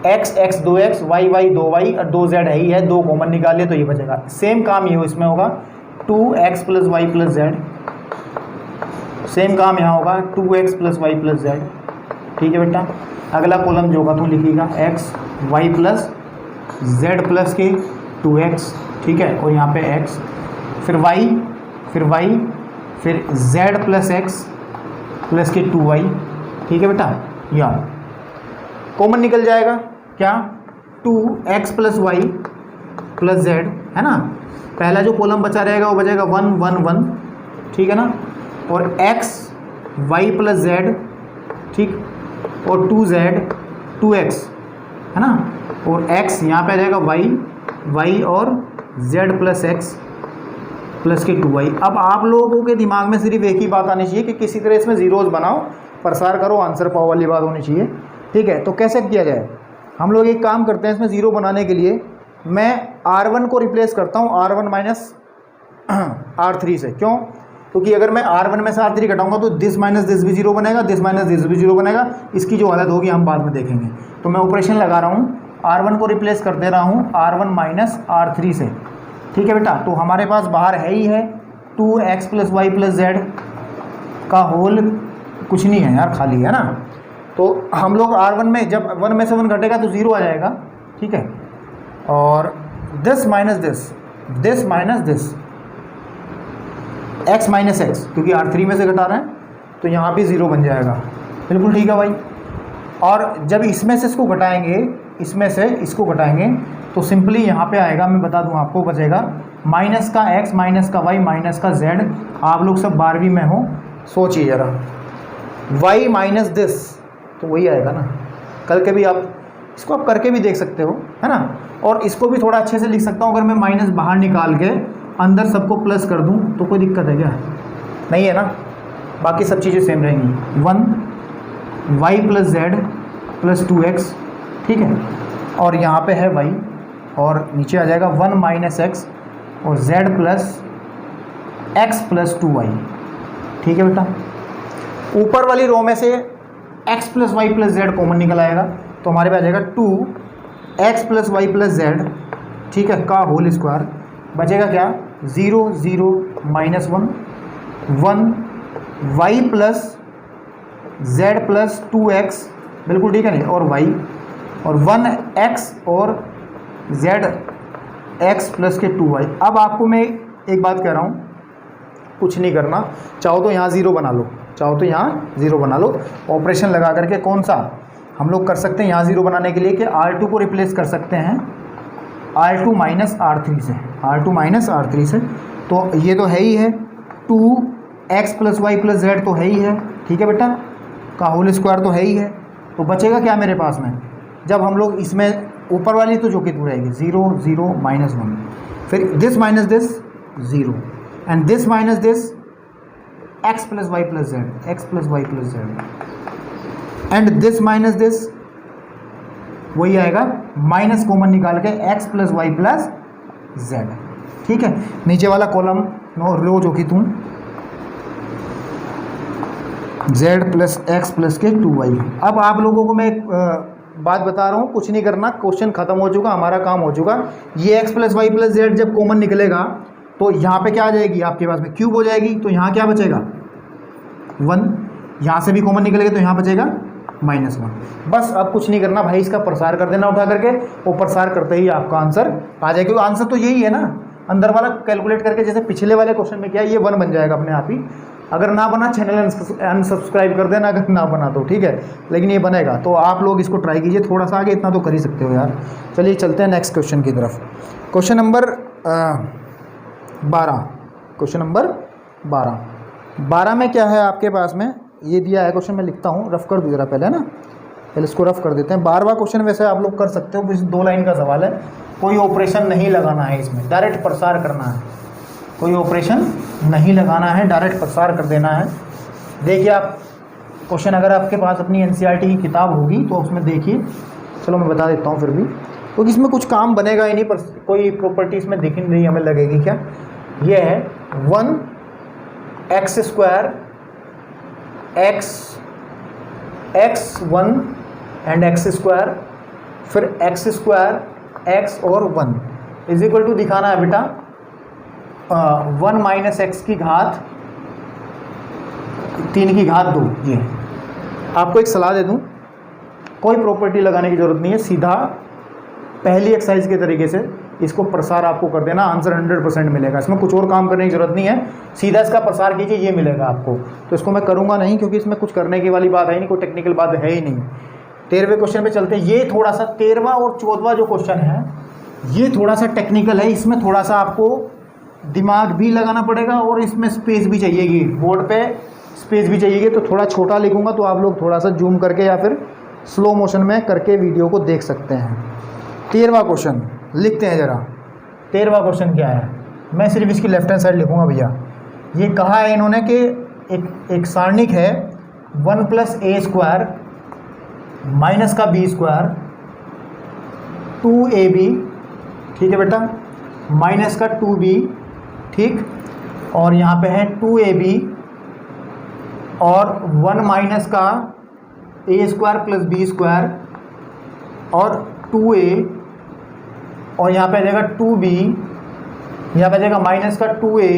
x x 2x y y 2y और 2z है ही है, 2 कॉमन निकालिए तो ये बचेगा। सेम काम ये इसमें होगा 2x plus y plus z, same काम यहाँ होगा 2x plus y plus Z, ठीक है बेटा। अगला कॉलम जो होगा तो लिखिएगा x y plus z plus के 2x, ठीक है, और यहाँ पे x, फिर y, फिर z प्लस x प्लस के 2y, ठीक है बेटा, या कॉमन निकल जाएगा क्या, 2x + y + z, है ना। पहला जो कॉलम बचा रहेगा वो बचेगा 1 1 1, ठीक है ना, और x y + z, ठीक, और 2z 2x, है ना, और x यहाँ पे आ जाएगा y और z + x + के 2y। अब आप लोगों के दिमाग में सिर्फ एक ही बात आनी चाहिए कि किसी तरह इसमें जीरोज़ बनाओ, प्रसार करो, आंसर पाओ वाली बात होनी चाहिए, ठीक है। तो कैसे किया जाए, हम लोग एक काम करते हैं, इसमें ज़ीरो बनाने के लिए मैं r1 को रिप्लेस करता हूँ r1 - r3 से। क्यों, क्योंकि अगर मैं r1 में से r3 घटाऊंगा तो दिस माइनस दिस भी जीरो बनेगा, दिस माइनस दिस भी जीरो बनेगा। इसकी जो हालत होगी हम बाद में देखेंगे। तो मैं ऑपरेशन लगा रहा हूँ, r1 को रिप्लेस कर दे रहा हूँ r1 - r3 से, ठीक है बेटा। तो हमारे पास बाहर है ही है 2x + y + z का होल, कुछ नहीं है यार, खाली है ना। तो हम लोग r1 में जब 1 में से 1 घटेगा तो ज़ीरो आ जाएगा, ठीक है। और this minus this, this minus this, x minus x, क्योंकि r3 में से घटा रहे हैं तो यहाँ भी ज़ीरो बन जाएगा। बिल्कुल ठीक है भाई। और जब इसमें से इसको घटाएंगे, इसमें से इसको घटाएंगे तो सिंपली यहाँ पे आएगा, मैं बता दूँ आपको, बचेगा माइनस का x माइनस का y माइनस का z। आप लोग सब 12वीं में हो, सोचिए ज़रा, y माइनस दिस तो वही आएगा ना। कल के भी आप इसको आप करके भी देख सकते हो, है ना। और इसको भी थोड़ा अच्छे से लिख सकता हूँ, अगर मैं माइनस बाहर निकाल के अंदर सबको प्लस कर दूँ तो कोई दिक्कत है क्या, नहीं है ना। बाकी सब चीज़ें सेम रहेंगी, 1 y + z + 2x, ठीक है। और यहाँ पे है y और नीचे आ जाएगा 1 - x और z + x + 2y, ठीक है बेटा। ऊपर वाली रो में से x + y + z कॉमन निकल आएगा तो हमारे पास आ जाएगा 2x + y + z, ठीक है, का होल स्क्वायर। बचेगा क्या, 0 0 -1 1 y + z + 2x, बिल्कुल ठीक है नहीं, और y और 1x और z x + के 2y। अब आपको मैं एक बात कह रहा हूँ, कुछ नहीं करना, चाहो तो यहाँ ज़ीरो बना लो, चाहो तो यहाँ ज़ीरो बना लो। ऑपरेशन लगा करके कौन सा हम लोग कर सकते हैं यहाँ ज़ीरो बनाने के लिए कि r2 को रिप्लेस कर सकते हैं r2 - r3 से, r2 - r3 से। तो ये तो है ही है, 2x + y + z तो है ही है, ठीक है बेटा, का होल स्क्वायर तो है ही है। तो बचेगा क्या मेरे पास में, जब हम लोग इसमें ऊपर वाली तो जो कि दूर रहेगी 0 0 -1, फिर this minus this 0 and this minus this x + y + z, x + y + z and this minus this, वही आएगा माइनस कॉमन निकाल के x + y + z, ठीक है। नीचे वाला कॉलम रो जो कि तुम z + x + के 2y। अब आप लोगों को मैं एक बात बता रहा हूँ, कुछ नहीं करना, क्वेश्चन खत्म हो चुका, हमारा काम हो चुका। ये x + y + z जब कॉमन निकलेगा तो यहाँ पे क्या आ जाएगी, आपके पास में क्यूब हो जाएगी, तो यहाँ क्या बचेगा 1, यहाँ से भी कॉमन निकलेगा तो यहाँ बचेगा -1। बस अब कुछ नहीं करना भाई, इसका प्रसार कर देना उठा करके, वो प्रसार करते ही आपका आंसर आ जाएगा। क्योंकि आंसर तो यही है ना, अंदर वाला कैलकुलेट करके जैसे पिछले वाले क्वेश्चन में किया, ये 1 बन जाएगा अपने आप ही। अगर ना बना चैनल अनसब्सक्राइब कर देना, अगर ना बना तो ठीक है, लेकिन ये बनेगा। तो आप लोग इसको ट्राई कीजिए, थोड़ा सा आगे इतना तो कर ही सकते हो यार। चलिए चलते हैं नेक्स्ट क्वेश्चन की तरफ। क्वेश्चन नंबर 12, क्वेश्चन नंबर 12 में क्या है आपके पास में, ये दिया है क्वेश्चन, मैं लिखता हूँ, रफ कर दूँ जरा पहले, है ना, पहले इसको रफ कर देते हैं। 12वां क्वेश्चन वैसे आप लोग कर सकते हो, 2 लाइन का सवाल है, कोई ऑपरेशन नहीं लगाना है इसमें, डायरेक्ट प्रसार करना है, कोई ऑपरेशन नहीं लगाना है, डायरेक्ट प्रसार कर देना है। देखिए आप क्वेश्चन, अगर आपके पास अपनी NCERT की किताब होगी तो उसमें देखिए, चलो मैं बता देता हूँ फिर भी, क्योंकि इसमें कुछ काम बनेगा ही नहीं, पर कोई प्रॉपर्टी इसमें दिख नहीं हमें लगेगी क्या। ये है 1x² x1 एंड x², फिर x² x और 1 इज इक्वल टू दिखाना है बेटा 1 - x की घात 3 की घात 2। ये आपको एक सलाह दे दूं, कोई प्रॉपर्टी लगाने की ज़रूरत नहीं है, सीधा पहली एक्सरसाइज के तरीके से इसको प्रसार आपको कर देना, आंसर 100% मिलेगा। इसमें कुछ और काम करने की ज़रूरत नहीं है, सीधा इसका प्रसार कीजिए, ये मिलेगा आपको। तो इसको मैं करूँगा नहीं, क्योंकि इसमें कुछ करने की वाली बात है नहीं, कोई टेक्निकल बात है ही नहीं। 13वें क्वेश्चन पे चलते हैं। ये थोड़ा सा 13वां और 14वां जो क्वेश्चन है ये थोड़ा सा टेक्निकल है, इसमें थोड़ा सा आपको दिमाग भी लगाना पड़ेगा और इसमें स्पेस भी चाहिएगी, बोर्ड पे स्पेस भी चाहिएगी। तो थोड़ा छोटा लिखूंगा तो आप लोग थोड़ा सा जूम करके या फिर स्लो मोशन में करके वीडियो को देख सकते हैं। 13वां क्वेश्चन लिखते हैं ज़रा। 13वां क्वेश्चन क्या है, मैं सिर्फ इसकी लेफ्ट हैंड साइड लिखूंगा भैया। ये कहा है इन्होंने कि एक सारणिक है 1 + a² माइनस का b² 2ab, ठीक है बेटा, माइनस का 2b, ठीक, और यहाँ पे है 2ab और 1 माइनस का a² + b² और 2a, और यहाँ पे आ जाएगा 2b, यहाँ पे आ जाएगा माइनस का 2a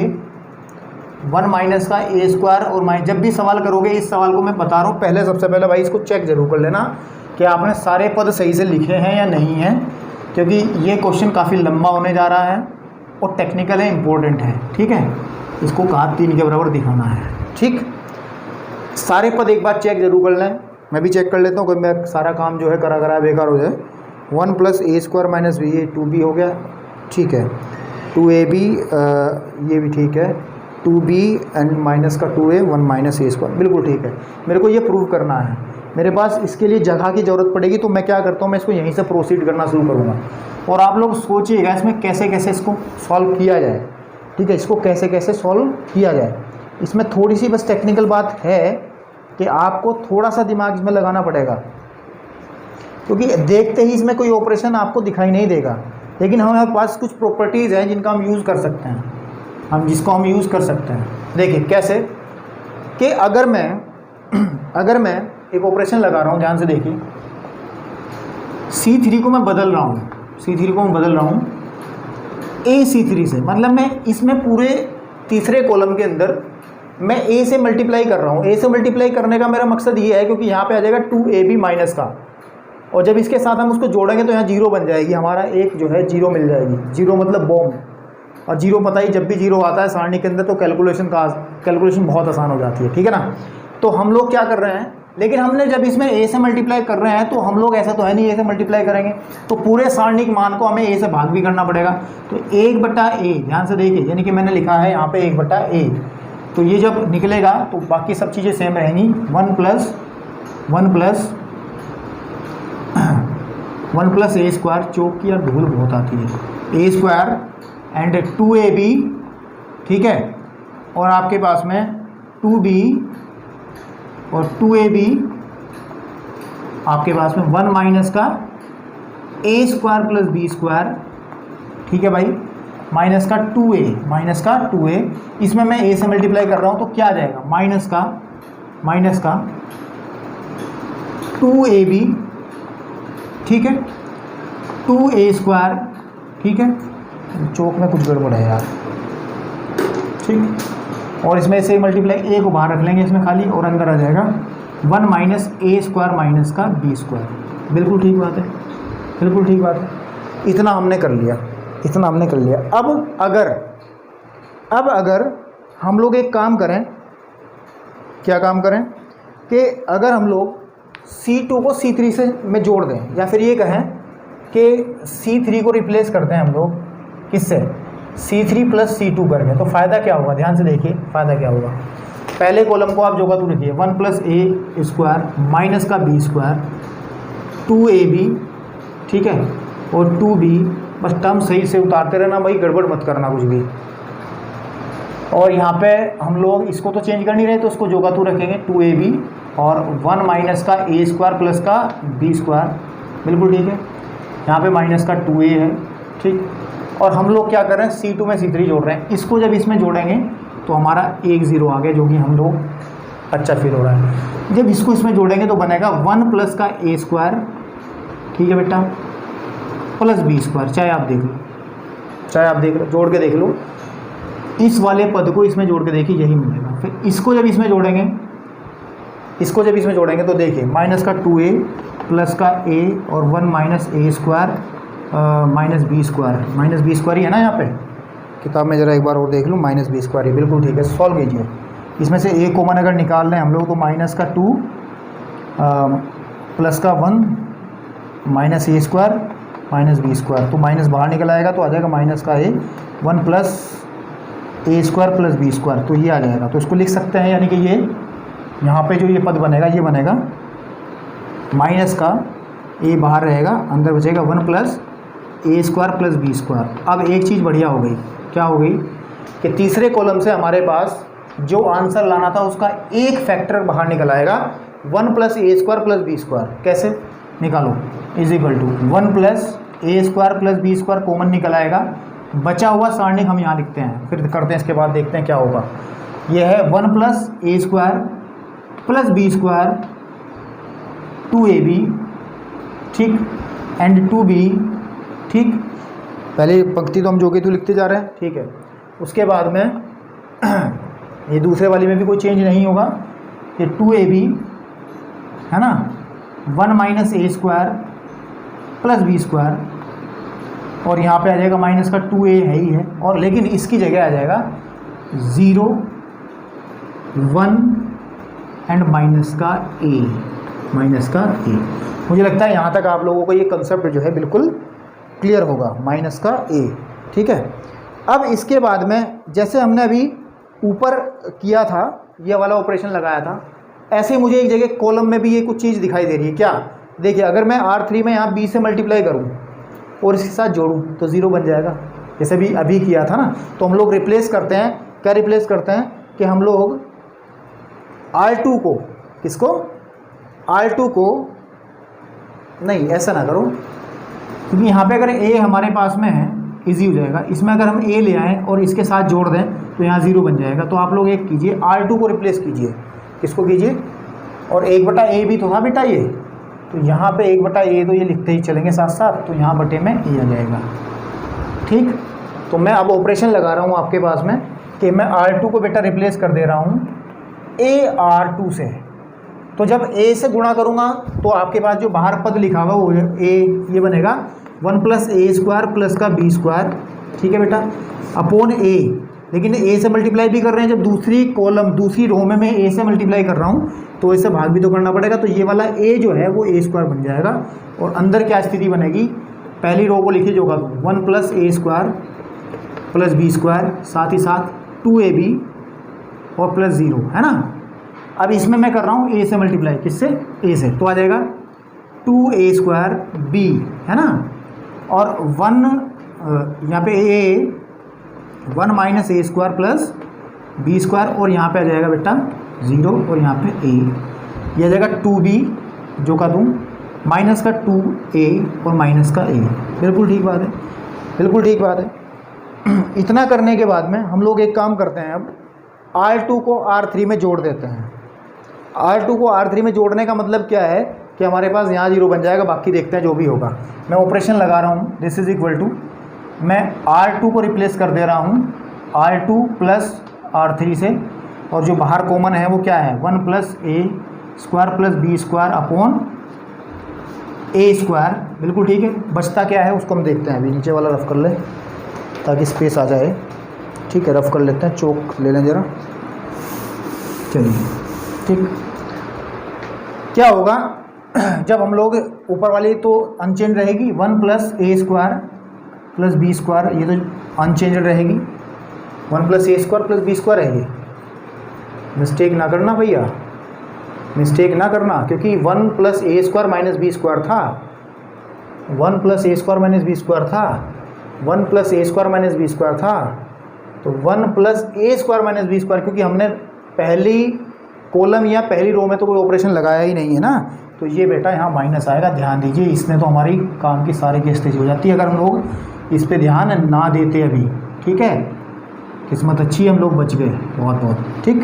1 माइनस का a² और जब भी सवाल करोगे, इस सवाल को मैं बता रहा हूँ, पहले सबसे पहले भाई इसको चेक जरूर कर लेना कि आपने सारे पद सही से लिखे हैं या नहीं हैं, क्योंकि ये क्वेश्चन काफ़ी लंबा होने जा रहा है और टेक्निकल है, इम्पोर्टेंट है, ठीक है। इसको कहा 3 के बराबर दिखाना है, ठीक। सारे पद एक बार चेक जरूर कर लें, मैं भी चेक कर लेता हूँ, कोई मैं सारा काम जो है करा बेकार हो जाए। 1 + a² - b, ये 2b हो गया, ठीक है। 2ab ये भी ठीक है, 2b एंड माइनस का 2a 1 - a², बिल्कुल ठीक है। मेरे को ये प्रूव करना है, मेरे पास इसके लिए जगह की ज़रूरत पड़ेगी, तो मैं क्या करता हूँ, मैं इसको यहीं से प्रोसीड करना शुरू करूँगा और आप लोग सोचिएगा इसमें कैसे कैसे इसको सॉल्व किया जाए, ठीक है। इसको कैसे कैसे सॉल्व किया जाए, इसमें थोड़ी सी बस टेक्निकल बात है कि आपको थोड़ा सा दिमाग इसमें लगाना पड़ेगा, क्योंकि देखते ही इसमें कोई ऑपरेशन आपको दिखाई नहीं देगा, लेकिन हमारे पास कुछ प्रॉपर्टीज़ हैं जिनका हम यूज़ कर सकते हैं, जिसको हम यूज़ कर सकते हैं। देखिए कैसे कि अगर मैं एक ऑपरेशन लगा रहा हूँ, ध्यान से देखिए, C3 को मैं बदल रहा हूँ, C3 को मैं बदल रहा हूँ AC3 से, मतलब मैं इसमें पूरे तीसरे कॉलम के अंदर मैं A से मल्टीप्लाई कर रहा हूँ। A से मल्टीप्लाई करने का मेरा मकसद ये है क्योंकि यहाँ पे आ जाएगा 2ab माइनस का, और जब इसके साथ हम उसको जोड़ेंगे तो यहाँ 0 बन जाएगी, हमारा एक जो है 0 मिल जाएगी। 0 मतलब बॉम्ब, और 0 पता ही, जब भी 0 आता है सारणी के अंदर तो कैलकुलेशन बहुत आसान हो जाती है, ठीक है ना। तो हम लोग क्या कर रहे हैं, लेकिन हमने जब इसमें A से मल्टीप्लाई कर रहे हैं तो हम लोग ऐसा तो है नहीं A से मल्टीप्लाई करेंगे, तो पूरे सारणिक मान को हमें A से भाग भी करना पड़ेगा। तो 1/a, ध्यान से देखिए, यानी कि मैंने लिखा है यहाँ पे 1/a, तो ये जब निकलेगा तो बाकी सब चीज़ें सेम रहेंगी। 1 + a², चौक की यार धूल बहुत आती है, a² एंड 2ab, ठीक है, और आपके पास में 2b और 2ab, आपके पास में 1 माइनस का a² + b², ठीक है भाई, माइनस का 2a, इसमें मैं a से मल्टीप्लाई कर रहा हूँ तो क्या आ जाएगा, माइनस का 2ab, ठीक है, 2a², ठीक है, चौक में कुछ गड़बड़ है यार, ठीक, और इसमें से मल्टीप्लाई a को बाहर रख लेंगे इसमें खाली, और अंदर आ जाएगा 1 - a² माइनस का b², बिल्कुल ठीक बात है, बिल्कुल ठीक बात है। इतना हमने कर लिया। अब अगर हम लोग एक काम करें, क्या काम करें कि अगर हम लोग C2 को C3 से में जोड़ दें, या फिर ये कहें कि C3 को रिप्लेस करते हैं हम लोग किससे, C3 + C2 करके, तो फ़ायदा क्या होगा, ध्यान से देखिए फ़ायदा क्या होगा। पहले कॉलम को आप जो का तो लिखिए, 1 + a² माइनस का b², 2ab, ठीक है, और 2b, बस टर्म सही से उतारते रहना भाई, गड़बड़ मत करना कुछ भी। और यहाँ पे हम लोग इसको तो चेंज कर नहीं रहे, तो उसको जो का तो रखेंगे 2ab और 1 माइनस का a² प्लस का b², बिल्कुल ठीक है। यहाँ पे माइनस का 2a है, ठीक, और हम लोग क्या कर रहे हैं, C2 में C3 जोड़ रहे हैं, इसको जब इसमें जोड़ेंगे तो हमारा 1 0 आ गया, जो कि हम लोग अच्छा फील हो रहा है। जब इसको इसमें जोड़ेंगे तो बनेगा 1 प्लस का a², ठीक है बेटा, प्लस b², चाहे आप देख लो, जोड़ के देख लो, इस वाले पद को इसमें जोड़ के देखिए, यही मिलेगा। फिर इसको जब इसमें जोड़ेंगे तो देखिए, माइनस का 2a प्लस का a और 1 - a² -b² ही है ना यहाँ पे, किताब में ज़रा एक बार और देख लूँ, -b² ही बिल्कुल ठीक है। सॉल्व कीजिए, इसमें से a कॉमन अगर निकाल रहे हैं हम लोग तो -2 प्लस का 1 -a² -b², तो माइनस बाहर निकल आएगा तो आ जाएगा माइनस का a 1 plus a² plus b², तो ये आ जाएगा। तो इसको लिख सकते हैं, यानी कि ये यहाँ पे जो ये पद बनेगा ये बनेगा माइनस का a बाहर रहेगा, अंदर बचेगा 1 प्लस a² प्लस b²। अब एक चीज़ बढ़िया हो गई, क्या हो गई कि तीसरे कॉलम से हमारे पास जो आंसर लाना था उसका एक फैक्टर बाहर निकल आएगा, 1 प्लस a² प्लस b²। कैसे निकालो, is equal to 1 plus a² plus b² common निकल आएगा, बचा हुआ सारणिक हम यहाँ लिखते हैं, फिर करते हैं इसके बाद देखते हैं क्या होगा। यह है 1 plus a² plus b² 2ab, ठीक, एंड 2b, ठीक। पहले पंक्ति तो हम जो की तो लिखते जा रहे हैं, ठीक है। उसके बाद में ये दूसरे वाली में भी कोई चेंज नहीं होगा, ये 2ab है ना, 1 माइनस a² प्लस b², और यहाँ पे आ जाएगा माइनस का 2a है ही है, और लेकिन इसकी जगह आ जाएगा 0 1 एंड माइनस का a। मुझे लगता है यहाँ तक आप लोगों को ये कंसेप्ट जो है बिल्कुल क्लियर होगा, माइनस का a, ठीक है। अब इसके बाद में जैसे हमने अभी ऊपर किया था, ये वाला ऑपरेशन लगाया था, ऐसे ही मुझे एक जगह कॉलम में भी ये कुछ चीज़ दिखाई दे रही है। क्या, देखिए अगर मैं R3 में यहाँ b से मल्टीप्लाई करूँ और इसके साथ जोड़ूँ तो 0 बन जाएगा, जैसे भी अभी किया था ना। तो हम लोग रिप्लेस करते हैं, क्या रिप्लेस करते हैं कि हम लोग R2 को, किसको, R2 को, नहीं ऐसा ना करो, क्योंकि यहाँ पे अगर a हमारे पास में है इजी हो जाएगा, इसमें अगर हम a ले आएँ और इसके साथ जोड़ दें तो यहाँ 0 बन जाएगा। तो आप लोग एक कीजिए, R2 को रिप्लेस कीजिए, किसको कीजिए, और 1/a भी तो था बेटा ये, तो यहाँ पे 1/a तो ये लिखते ही चलेंगे साथ साथ, तो यहाँ बटे में a आ जाएगा, ठीक। तो मैं अब ऑपरेशन लगा रहा हूँ आपके पास में कि मैं R2 को बेटा रिप्लेस कर दे रहा हूँ AR2 से। तो जब a से गुणा करूँगा तो आपके पास जो बाहर पद लिखा हुआ वो a ये बनेगा 1 प्लस a² प्लस का b², ठीक है बेटा, अपॉन a। लेकिन a से मल्टीप्लाई भी कर रहे हैं, जब दूसरी कॉलम दूसरी रो में मैं a से मल्टीप्लाई कर रहा हूँ तो इसे भाग भी तो करना पड़ेगा, तो ये वाला a जो है वो a² बन जाएगा। और अंदर क्या स्थिति बनेगी, पहली रो को लिखिए जो का 1 प्लस a² प्लस b², साथ ही साथ 2ab और प्लस 0, है ना। अब इसमें मैं कर रहा हूँ a से मल्टीप्लाई, किससे, a से, तो आ जाएगा 2a² b, है ना, और 1 यहाँ पे a 1 minus a² plus b², और यहाँ पे आ जाएगा बेटा 0 और यहाँ पे a, यह आ जाएगा 2b जो का दूँ माइनस का 2a और माइनस का a। बिल्कुल ठीक बात है, बिल्कुल ठीक बात है। इतना करने के बाद में हम लोग एक काम करते हैं, अब R2 को R3 में जोड़ देते हैं। R2 को R3 में जोड़ने का मतलब क्या है कि हमारे पास यहाँ 0 बन जाएगा, बाकी देखते हैं जो भी होगा। मैं ऑपरेशन लगा रहा हूँ, दिस इज इक्वल टू, मैं R2 को रिप्लेस कर दे रहा हूँ R2 प्लस R3 से, और जो बाहर कॉमन है वो क्या है, 1 plus a² plus b² upon a², बिल्कुल ठीक है। बचता क्या है उसको हम देखते हैं, अभी नीचे वाला रफ कर ले ताकि स्पेस आ जाए, ठीक है, रफ कर लेते हैं, चौक ले लें ज़रा, चलिए, ठीक। क्या होगा जब हम लोग ऊपर वाली तो अनचेंज रहेगी, 1 प्लस a² प्लस b², ये तो अनचेंज रहेगी, 1 प्लस a² प्लस b² है ये, मिस्टेक ना करना भैया, मिस्टेक ना करना, क्योंकि 1 प्लस a² माइनस b² था, 1 प्लस a² माइनस b² था, 1 प्लस a² माइनस b² था, तो 1 प्लस a² माइनस b², क्योंकि हमने पहली कॉलम या पहली रो में तो कोई ऑपरेशन लगाया ही नहीं है ना, तो ये बेटा यहाँ माइनस आएगा। ध्यान दीजिए, इसने तो हमारी काम की सारी केस तेज हो जाती है अगर हम लोग इस पे ध्यान ना देते अभी, ठीक है। किस्मत अच्छी है, हम लोग बच गए बहुत बहुत, ठीक।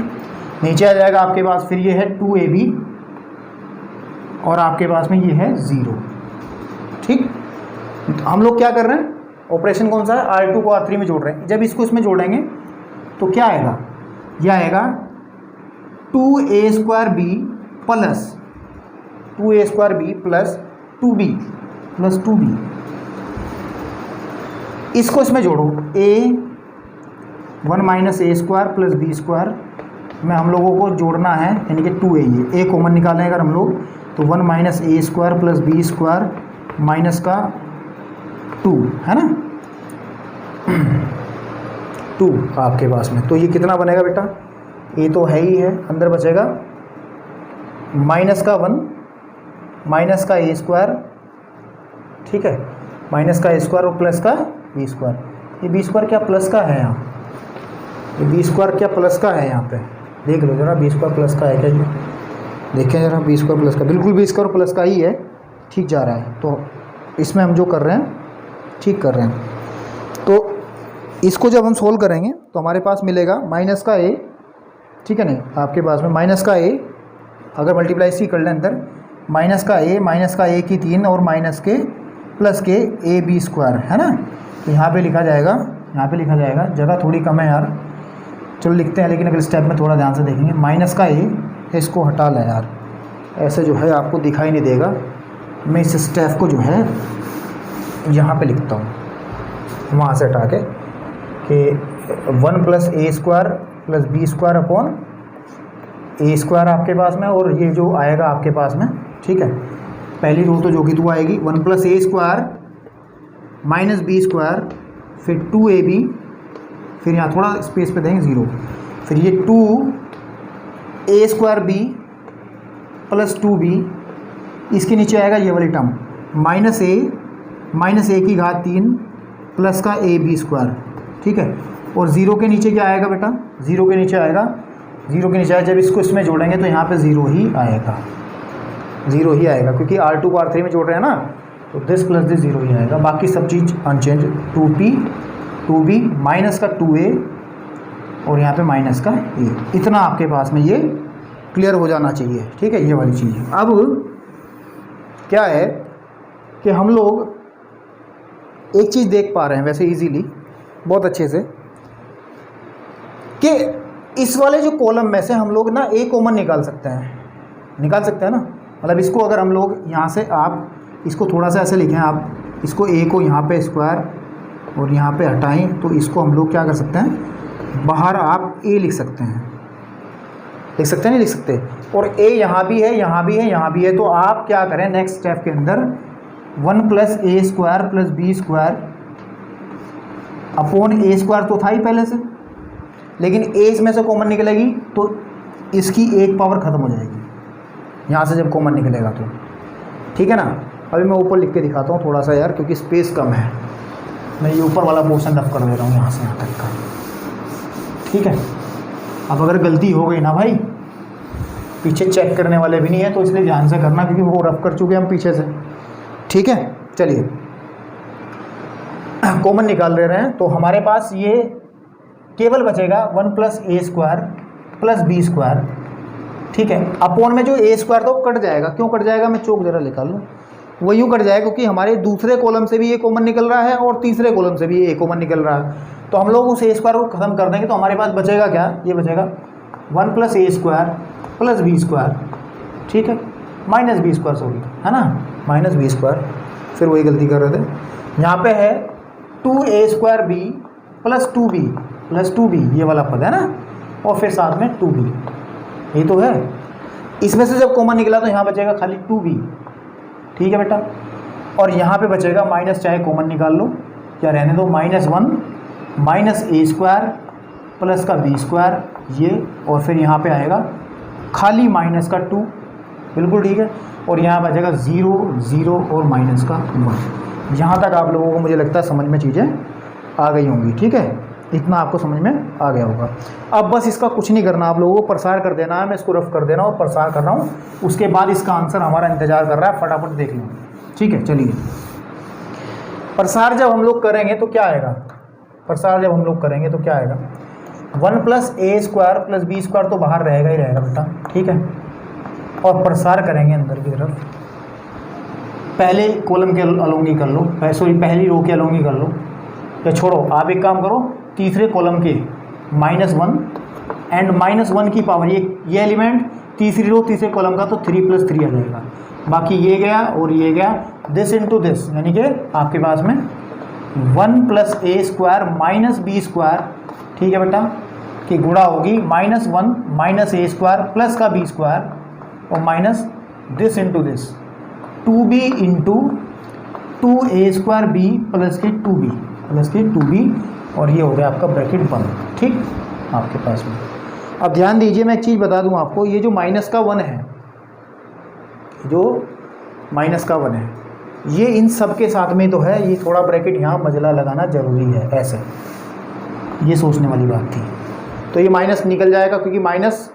नीचे आ जाएगा आपके पास, फिर ये है 2ab और आपके पास में ये है 0, ठीक। तो हम लोग क्या कर रहे हैं, ऑपरेशन कौन सा है, R2 को R3 में जोड़ रहे हैं। जब इसको इसमें जोड़ेंगे तो क्या आएगा, यह आएगा 2a² plus 2b plus 2b इसको इसमें जोड़ो, ए 1 माइनस ए स्क्वायर प्लस बी स्क्वायर में हम लोगों को जोड़ना है, यानी कि 2a, ये ए कॉमन निकालें अगर हम लोग तो 1 माइनस ए square plus B square minus का 2 है ना, 2 आपके पास में। तो ये कितना बनेगा बेटा, ए तो है ही है, अंदर बचेगा माइनस का 1 माइनस का ए स्क्वायर, ठीक है, माइनस का ए स्क्वायर और प्लस का बी स्क्वायर। ये बी स्क्वायर क्या प्लस का है यहाँ, ये बी स्क्वायर क्या प्लस का है, यहाँ पे देख लो जरा, बी स्क्वायर प्लस का है क्या, ये देखें जरा, बी स्क्वायर प्लस का, बिल्कुल बी स्क्वायर प्लस का ही है, ठीक जा रहा है। तो इसमें हम जो कर रहे हैं ठीक कर रहे हैं। तो इसको जब हम सोल्व करेंगे तो हमारे पास मिलेगा माइनस का ए, ठीक है नहीं, आपके पास में माइनस का ए, अगर मल्टीप्लाई सी कर लें अंदर, माइनस का ए की 3 और माइनस के प्लस के ए बी स्क्वायर है ना। तो यहाँ पे लिखा जाएगा, जगह थोड़ी कम है यार, चलो लिखते हैं, लेकिन अगर स्टेप में थोड़ा ध्यान से देखेंगे, माइनस का ए, इसको हटा लें यार, ऐसे जो है आपको दिखाई नहीं देगा। मैं इस स्टेप को जो है यहाँ पे लिखता हूँ, वहाँ से हटा के, कि 1 plus A square plus B square upon A square आपके पास में, और ये जो आएगा आपके पास में, ठीक है, पहली रो तो जो कि 2 आएगी, 1 प्लस ए स्क्वायर माइनस बी स्क्वायर, फिर 2ab, फिर यहाँ थोड़ा स्पेस पे देंगे 0, फिर ये 2a square b plus 2b, इसके नीचे आएगा ये वाली टर्म माइनस ए की घात 3 प्लस का ए बी स्क्वायर, ठीक है, और 0 के नीचे क्या आएगा बेटा, 0 के नीचे आएगा, जब इसको इसमें जोड़ेंगे तो यहाँ पे 0 ही आएगा, क्योंकि R2 को R3 में जोड़ रहे हैं ना, तो दिस प्लस दिस 0 ही आएगा, बाकी सब चीज़ अनचेंज, 2b माइनस का 2a और यहाँ पे माइनस का a, इतना आपके पास में ये क्लियर हो जाना चाहिए, ठीक है, ये वाली चीज़। अब क्या है कि हम लोग एक चीज़ देख पा रहे हैं वैसे इजीली, बहुत अच्छे से, कि इस वाले जो कॉलम में से हम लोग ना ए कॉमन निकाल सकते हैं ना, मतलब इसको अगर हम लोग यहाँ से, आप इसको थोड़ा सा ऐसे लिखें, आप इसको ए को यहाँ पे स्क्वायर और यहाँ पे हटाएं, तो इसको हम लोग क्या कर सकते हैं, बाहर आप ए लिख सकते हैं, नहीं लिख सकते, और ए यहाँ भी है, तो आप क्या करें, नेक्स्ट स्टेप के अंदर 1 plus A square plus B square upon A square तो था ही पहले से, लेकिन ए इसमें से कॉमन निकलेगी तो इसकी एक पावर ख़त्म हो जाएगी यहाँ से जब कॉमन निकलेगा तो, ठीक है ना। अभी मैं ऊपर लिख के दिखाता हूँ थोड़ा सा यार, क्योंकि स्पेस कम है, मैं ये ऊपर वाला पोर्शन रफ कर दे रहा हूँ यहाँ से यहाँ तक का, ठीक है। अब अगर गलती हो गई ना भाई, पीछे चेक करने वाले भी नहीं है, तो इसलिए ध्यान से करना, क्योंकि वो रफ कर चुके हैं हम पीछे से, ठीक है। चलिए कॉमन निकाल ले रहे हैं, तो हमारे पास ये केवल बचेगा 1 प्लस ए स्क्वायर प्लस बी स्क्वायर, ठीक है, अपॉन में जो ए स्क्वायर तो कट जाएगा, क्यों कट जाएगा, मैं चौक जरा निकाल लूँ, वो यूँ कट जाएगा क्योंकि हमारे दूसरे कॉलम से भी ए कॉमन निकल रहा है और तीसरे कॉलम से भी ए कॉमन निकल रहा है, तो हम लोग उस ए स्क्वायर को ख़त्म कर देंगे, तो हमारे पास बचेगा क्या, ये बचेगा 1 प्लस ए स्क्वायर प्लस बी स्क्वायर, ठीक है, माइनस बी स्क्वायर, सॉरी, है ना, माइनस बी स्क्वायर, फिर वही गलती कर रहे थे, यहाँ पे है 2a square b plus 2b ये वाला पद है ना, और फिर साथ में 2b, ये तो है, इसमें से जब कॉमन निकला तो यहाँ बचेगा खाली 2b, ठीक है बेटा, और यहाँ पे बचेगा माइनस, चाहे कॉमन निकाल लो या रहने दो, -1 माइनस ए स्क्वायर प्लस का बी स्क्वायर ये, और फिर यहाँ पे आएगा खाली माइनस का 2, बिल्कुल ठीक है, और यहाँ बचेगा 0 0 और माइनस का 1। यहाँ तक आप लोगों को मुझे लगता है समझ में चीज़ें आ गई होंगी, ठीक है, इतना आपको समझ में आ गया होगा। अब बस इसका कुछ नहीं करना, आप लोगों को प्रसार कर देना है, मैं इसको रफ कर दे रहा हूँ, प्रसार कर रहा हूँ, उसके बाद इसका आंसर हमारा इंतजार कर रहा है, फटाफट देख लो, ठीक है। चलिए प्रसार जब हम लोग करेंगे तो क्या आएगा, 1 प्लस ए स्क्वायर प्लस बी स्क्वायर तो बाहर रहेगा ही रहेगा बेटा, ठीक है, और प्रसार करेंगे अंदर की तरफ, पहले कॉलम के अलोंगी कर लो, पहली रो के अलोंगी कर लो, या छोड़ो, आप एक काम करो, तीसरे कॉलम के -1 एंड -1 की पावर, ये एलिमेंट तीसरी रो तीसरे कॉलम का, तो 3 + 3 आ जाएगा, बाकी ये गया और ये गया, दिस इंटू दिस, यानी कि आपके पास में 1 प्लस ए स्क्वायर माइनस बी स्क्वायर, ठीक है बेटा, कि गुणा होगी -1 माइनस ए स्क्वायर प्लस का बी स्क्वायर और minus this into this 2b into 2a square b plus के 2b और ये हो गया आपका ब्रैकेट बंद। ठीक, आपके पास में। अब ध्यान दीजिए, मैं एक चीज़ बता दूं आपको, ये जो माइनस का 1 है, जो माइनस का 1 है, ये इन सब के साथ में तो है, ये थोड़ा ब्रैकेट यहाँ मजला लगाना जरूरी है, ऐसे ये सोचने वाली बात थी। तो ये माइनस निकल जाएगा, क्योंकि माइनस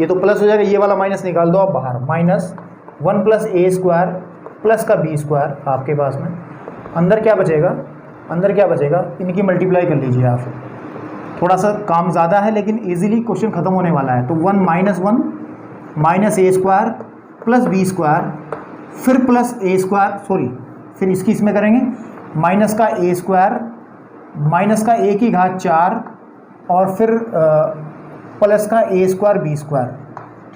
ये तो प्लस हो जाएगा, ये वाला माइनस निकाल दो आप बाहर, -1 प्लस ए स्क्वायर प्लस का बी स्क्वायर आपके पास में। अंदर क्या बचेगा, इनकी मल्टीप्लाई कर लीजिए आप। थोड़ा सा काम ज़्यादा है लेकिन इजीली क्वेश्चन ख़त्म होने वाला है। तो 1 माइनस ए स्क्वायर प्लस बी स्क्वायर फिर प्लस ए स्क्वायर, फिर इसकी इसमें करेंगे माइनस का ए स्क्वायर माइनस का ए की घात 4 और फिर प्लस का ए स्क्वायर बी स्क्वायर।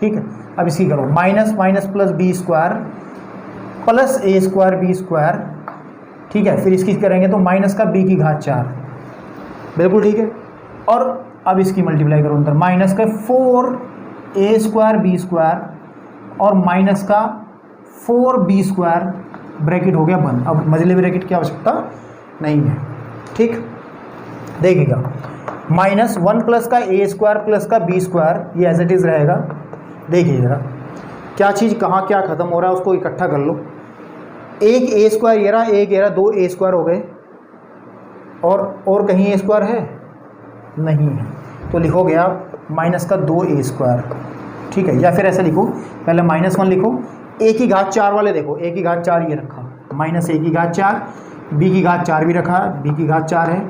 ठीक है, अब इसकी करो minus plus B square plus ए स्क्वायर बी स्क्वायर। ठीक है, फिर इसकी करेंगे तो माइनस का बी की घात 4, बिल्कुल ठीक है। और अब इसकी मल्टीप्लाई करो अंदर, माइनस का 4a स्क्वायर बी स्क्वायर और माइनस का 4b स्क्वायर, ब्रैकेट हो गया बंद। अब मजले ब्रैकेट की आवश्यकता नहीं है। ठीक, देखिएगा -1 प्लस का a स्क्वायर प्लस का b स्क्वायर, ये एज इट इज़ रहेगा। देखिए जरा क्या चीज़ कहाँ क्या ख़त्म हो रहा है, उसको इकट्ठा कर लो। एक a स्क्वायर ये रहा, एक ये रहा, 2a स्क्वायर हो गए, और कहीं a स्क्वायर है नहीं है, तो लिखोगे आप माइनस का 2a स्क्वायर। ठीक है, या फिर ऐसा लिखो, पहले -1 लिखो, a की घात 4 वाले देखो, a की घात 4 ये रखा, माइनस a की घात 4, b की घात 4 भी रखा, b की घात 4 है।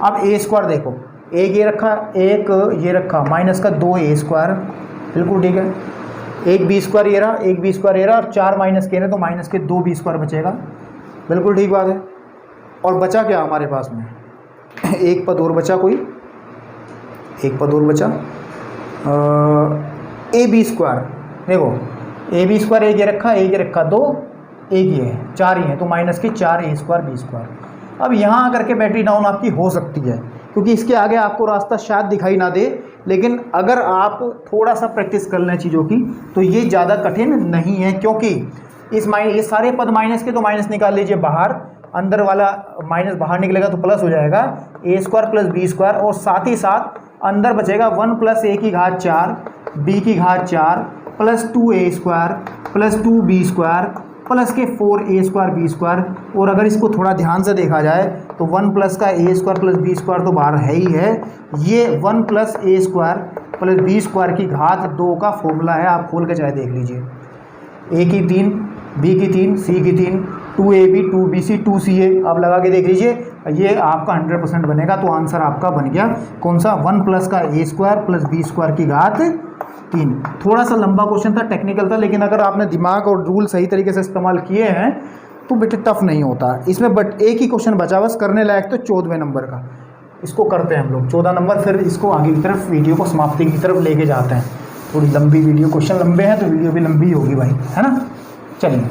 अब a स्क्वायर देखो, एक ये रखा, एक ये रखा, माइनस का 2a स्क्वायर, बिल्कुल ठीक है। एक बी स्क्वायर ये रहा, एक बी स्क्वायर ये रहा, और 4 माइनस के रहे तो माइनस के 2b स्क्वायर बचेगा, बिल्कुल ठीक बात है। और बचा क्या हमारे पास में, एक पद और बचा, एक पद और बचा, ए बी स्क्वायर। देखो ए बी स्क्वायर एक ये रखा, एक ये रखा, 2 एक ये है, 4 ही है, तो माइनस के 4a स्क्वायर बी स्क्वायर। अब यहाँ आकर के बैटरी डाउन आपकी हो सकती है, क्योंकि इसके आगे आपको रास्ता शायद दिखाई ना दे, लेकिन अगर आप थोड़ा सा प्रैक्टिस कर लें चीज़ों की तो ये ज़्यादा कठिन नहीं है। क्योंकि ये सारे पद माइनस के, तो माइनस निकाल लीजिए बाहर, अंदर वाला माइनस बाहर निकलेगा तो प्लस हो जाएगा, a square plus B square, और साथ ही साथ अंदर बचेगा 1 प्लस a की घात 4 b की घात 4 plus 2a square plus 2b square plus के 4a स्क्वायर बी स्क्वायर। और अगर इसको थोड़ा ध्यान से देखा जाए तो 1 प्लस का a square plus B square तो बाहर है ही है, ये 1 plus a square plus B square की घात 2 का फॉर्मूला है, आप खोल के चाहे देख लीजिए। a की 3, b की 3, c की 3, 2ab 2bc 2ca, आप लगा के देख लीजिए, ये आपका 100% बनेगा। तो आंसर आपका बन गया कौन सा, 1 प्लस का a square plus B square की घात 3। थोड़ा सा लंबा क्वेश्चन था, टेक्निकल था, लेकिन अगर आपने दिमाग और रूल सही तरीके से इस्तेमाल किए हैं तो बेटे टफ नहीं होता इसमें। बट एक ही क्वेश्चन बचा बस करने लायक, तो 14वें नंबर का, इसको करते हैं हम लोग 14 नंबर, फिर इसको आगे की तरफ वीडियो को समाप्ति की तरफ लेके जाते हैं। थोड़ी लंबी वीडियो, क्वेश्चन लंबे हैं तो वीडियो भी लंबी होगी भाई, है ना। चलिए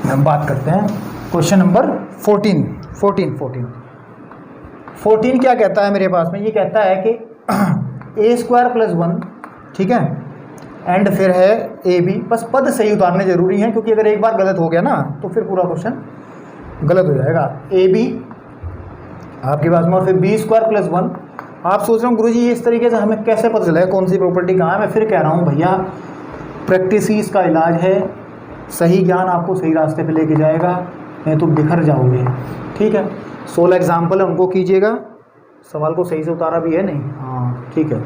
हम बात करते हैं क्वेश्चन नंबर 14 क्या कहता है मेरे पास में, ये कहता है कि a स्क्वायर प्लस 1, ठीक है, एंड फिर है ए बी। बस पद सही उतारने जरूरी हैं, क्योंकि अगर एक बार गलत हो गया ना तो फिर पूरा क्वेश्चन गलत हो जाएगा। ए बी आपके पास में, और फिर बी स्क्वायर प्लस 1। आप सोच रहे हो गुरुजी ये इस तरीके से हमें कैसे पता चला है कौन सी प्रॉपर्टी कहाँ है। मैं फिर कह रहा हूँ भैया, प्रैक्टिस ही इसका इलाज है, सही ज्ञान आपको सही रास्ते पे लेके जाएगा, नहीं तो बिखर जाओगे। ठीक है, 16 एग्जाम्पल है, उनको कीजिएगा। सवाल को सही से उतारा भी है नहीं, हाँ ठीक है,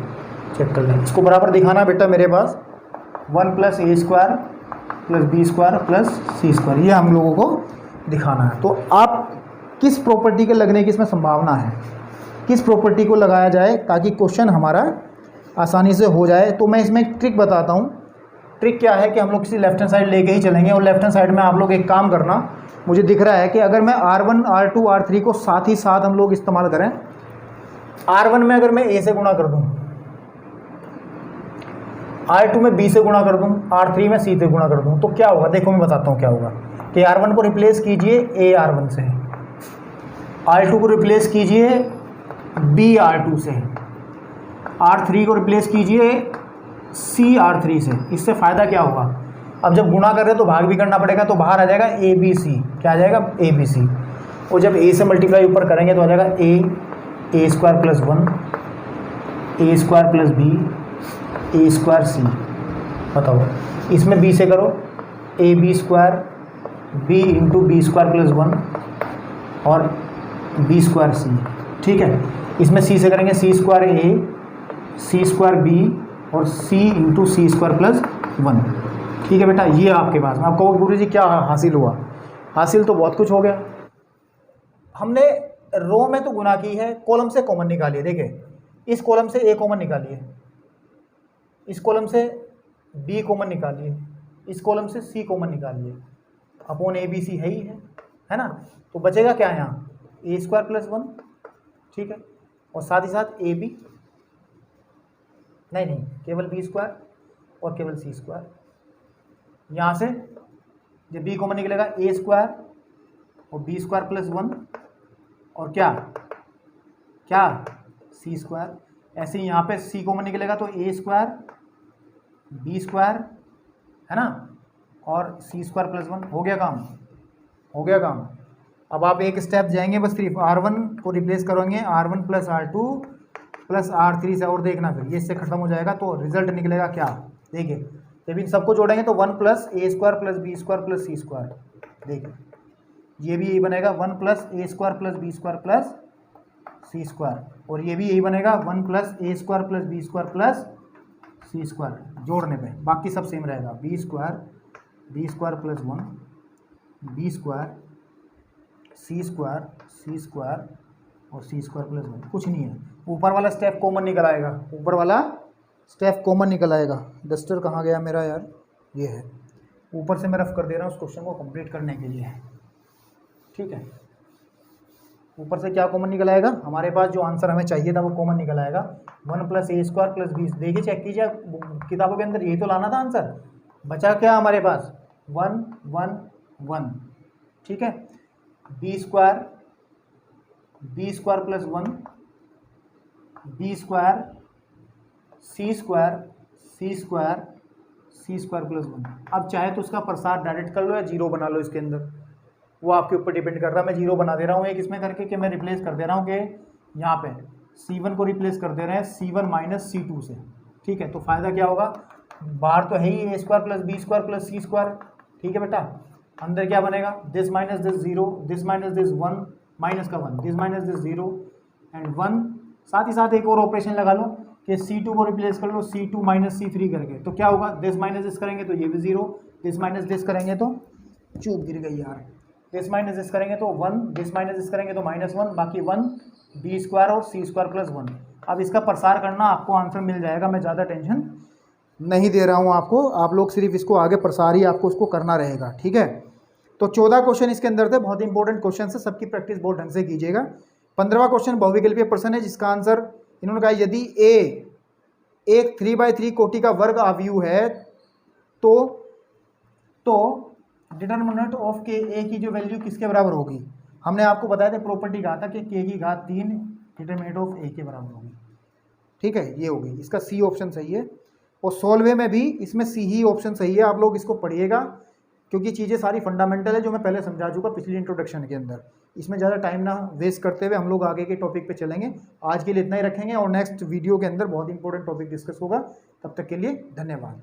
चेक कर लें। इसको बराबर दिखाना बेटा मेरे पास, 1 plus a square plus B square plus c square, ये हम लोगों को दिखाना है। तो आप किस प्रॉपर्टी के लगने की इसमें संभावना है, किस प्रॉपर्टी को लगाया जाए ताकि क्वेश्चन हमारा आसानी से हो जाए। तो मैं इसमें एक ट्रिक बताता हूँ। ट्रिक क्या है कि हम लोग किसी लेफ्ट हैंड साइड लेके ही चलेंगे, और लेफ्ट हैंड साइड में आप लोग एक काम करना, मुझे दिख रहा है कि अगर मैं R1 R2 R3 को साथ ही साथ हम लोग इस्तेमाल करें, R1 में अगर मैं a से गुणा कर दूं, R2 में b से गुणा कर दूं, R3 में c से गुणा कर दूं, तो क्या होगा देखो, मैं बताता हूँ क्या होगा कि R1 को रिप्लेस कीजिए a R1 से, R2 को रिप्लेस कीजिए BR2 से, R3 को रिप्लेस कीजिए CR3 से। इससे फ़ायदा क्या होगा, अब जब गुणा कर रहे हैं तो भाग भी करना पड़ेगा, तो बाहर आ जाएगा ABC। क्या आ जाएगा, ABC। और जब A से मल्टीप्लाई ऊपर करेंगे तो आ जाएगा A square plus 1 A square plus B A square C। बताओ, इसमें B से करो AB square B into B square plus 1 और B स्क्वायर C। ठीक है, इसमें C से करेंगे C square A C square B और C into C square plus 1। ठीक है बेटा, ये आपके पास में। आप कहोगे गुरु जी क्या हासिल हुआ, हासिल तो बहुत कुछ हो गया। हमने रो में तो गुना की है, कॉलम से कॉमन निकालिए। देखिए, इस कॉलम से A कॉमन निकालिए, इस कॉलम से B कॉमन निकालिए, इस कॉलम से C कॉमन निकालिए, अपॉन ABC है ही है ना। तो बचेगा क्या यहाँ, A स्क्वायर प्लस 1। ठीक है, और साथ ही साथ AB, नहीं केवल B स्क्वायर और केवल C स्क्वायर। यहाँ से जब B कॉमन निकलेगा A स्क्वायर और B स्क्वायर प्लस 1 और क्या C स्क्वायर। ऐसे ही यहाँ पे C कॉमन निकलेगा तो A स्क्वायर B स्क्वायर है ना, और C स्क्वायर प्लस 1। हो गया काम, हो गया काम। अब आप एक स्टेप जाएंगे बस, सिर्फ R1 को रिप्लेस करेंगे R1 plus R2 plus R3 से, और देखना फिर ये इससे खत्म हो जाएगा तो रिजल्ट निकलेगा क्या। देखिए, जब इन सबको जोड़ेंगे तो 1 plus A square plus B square plus C square. देखिए, ये भी यही बनेगा 1 plus A square plus B square plus C square, और ये भी यही बनेगा 1 plus A square plus B square plus C square. जोड़ने पे बाकी सब सेम रहेगा, B square plus 1 B square C square और C स्क्वायर प्लस 1। कुछ नहीं है, ऊपर वाला स्टेप कॉमन निकल आएगा, ऊपर वाला स्टेप कॉमन निकल आएगा। डस्टर कहाँ गया मेरा यार, ये है। ऊपर से मैं रफ कर दे रहा हूँ उस क्वेश्चन को कंप्लीट करने के लिए। ठीक है, ऊपर से क्या कॉमन निकल आएगा, हमारे पास जो आंसर हमें चाहिए था वो कॉमन निकल आएगा 1 plus A square plus B। देखिए, चेक कीजिए किताबों के अंदर, यही तो लाना था आंसर। बचा क्या हमारे पास, 1 1 1। ठीक है, B square plus 1 B square C square plus 1। अब चाहे तो उसका प्रसार डायरेक्ट कर लो या जीरो बना लो इसके अंदर, वो आपके ऊपर डिपेंड कर रहा है। मैं जीरो बना दे रहा हूँ एक इसमें करके, कि मैं रिप्लेस कर दे रहा हूँ कि यहाँ पे C1 को रिप्लेस कर दे रहे हैं C1 माइनस C2 से। ठीक है, तो फ़ायदा क्या होगा, बाहर तो है ही A square plus B square plus C square. ठीक है बेटा, अंदर क्या बनेगा, this minus this 0, this minus this 1, minus का 1, दिस माइनस दिस 0 एंड 1। साथ ही साथ एक और ऑपरेशन लगा लो कि C2 को रिप्लेस कर लो C2 माइनस C3 करके, तो क्या होगा, दिस माइनस दिस करेंगे तो ये भी 0, दिस माइनस दिस करेंगे तो चूक गिर गई यार, दिस माइनस दिस करेंगे तो 1, दिस माइनस दिस करेंगे तो माइनस 1, बाकी 1 B स्क्वायर और C स्क्वायर प्लस 1। अब इसका प्रसार करना, आपको आंसर मिल जाएगा, मैं ज़्यादा टेंशन नहीं दे रहा हूँ आपको, आप लोग सिर्फ इसको आगे प्रसार ही आपको उसको करना रहेगा। ठीक है, तो 14 क्वेश्चन इसके अंदर थे, बहुत इंपॉर्टेंट क्वेश्चन है, सबकी प्रैक्टिस बहुत ढंग से कीजिएगा। 15वां क्वेश्चन बहुविकल्पीय प्रश्न है, जिसका आंसर इन्होंने कहा यदि A एक 3/3 कोटि का वर्ग आव्यूह है तो डिटर्मिनेंट ऑफ के A की जो वैल्यू किसके बराबर होगी। हमने आपको बताया था, प्रॉपर्टी कहा था कि K की घात 3 डिटर्मिनेंट ऑफ A के बराबर होगी। ठीक है, ये होगी, इसका C ऑप्शन सही है। और सोलवे में भी इसमें C ही ऑप्शन सही है। आप लोग इसको पढ़िएगा, क्योंकि चीज़ें सारी फंडामेंटल है जो मैं पहले समझा चुका पिछली इंट्रोडक्शन के अंदर। इसमें ज़्यादा टाइम ना वेस्ट करते हुए हम लोग आगे के टॉपिक पे चलेंगे। आज के लिए इतना ही रखेंगे और नेक्स्ट वीडियो के अंदर बहुत इंपॉर्टेंट टॉपिक डिस्कस होगा। तब तक के लिए धन्यवाद।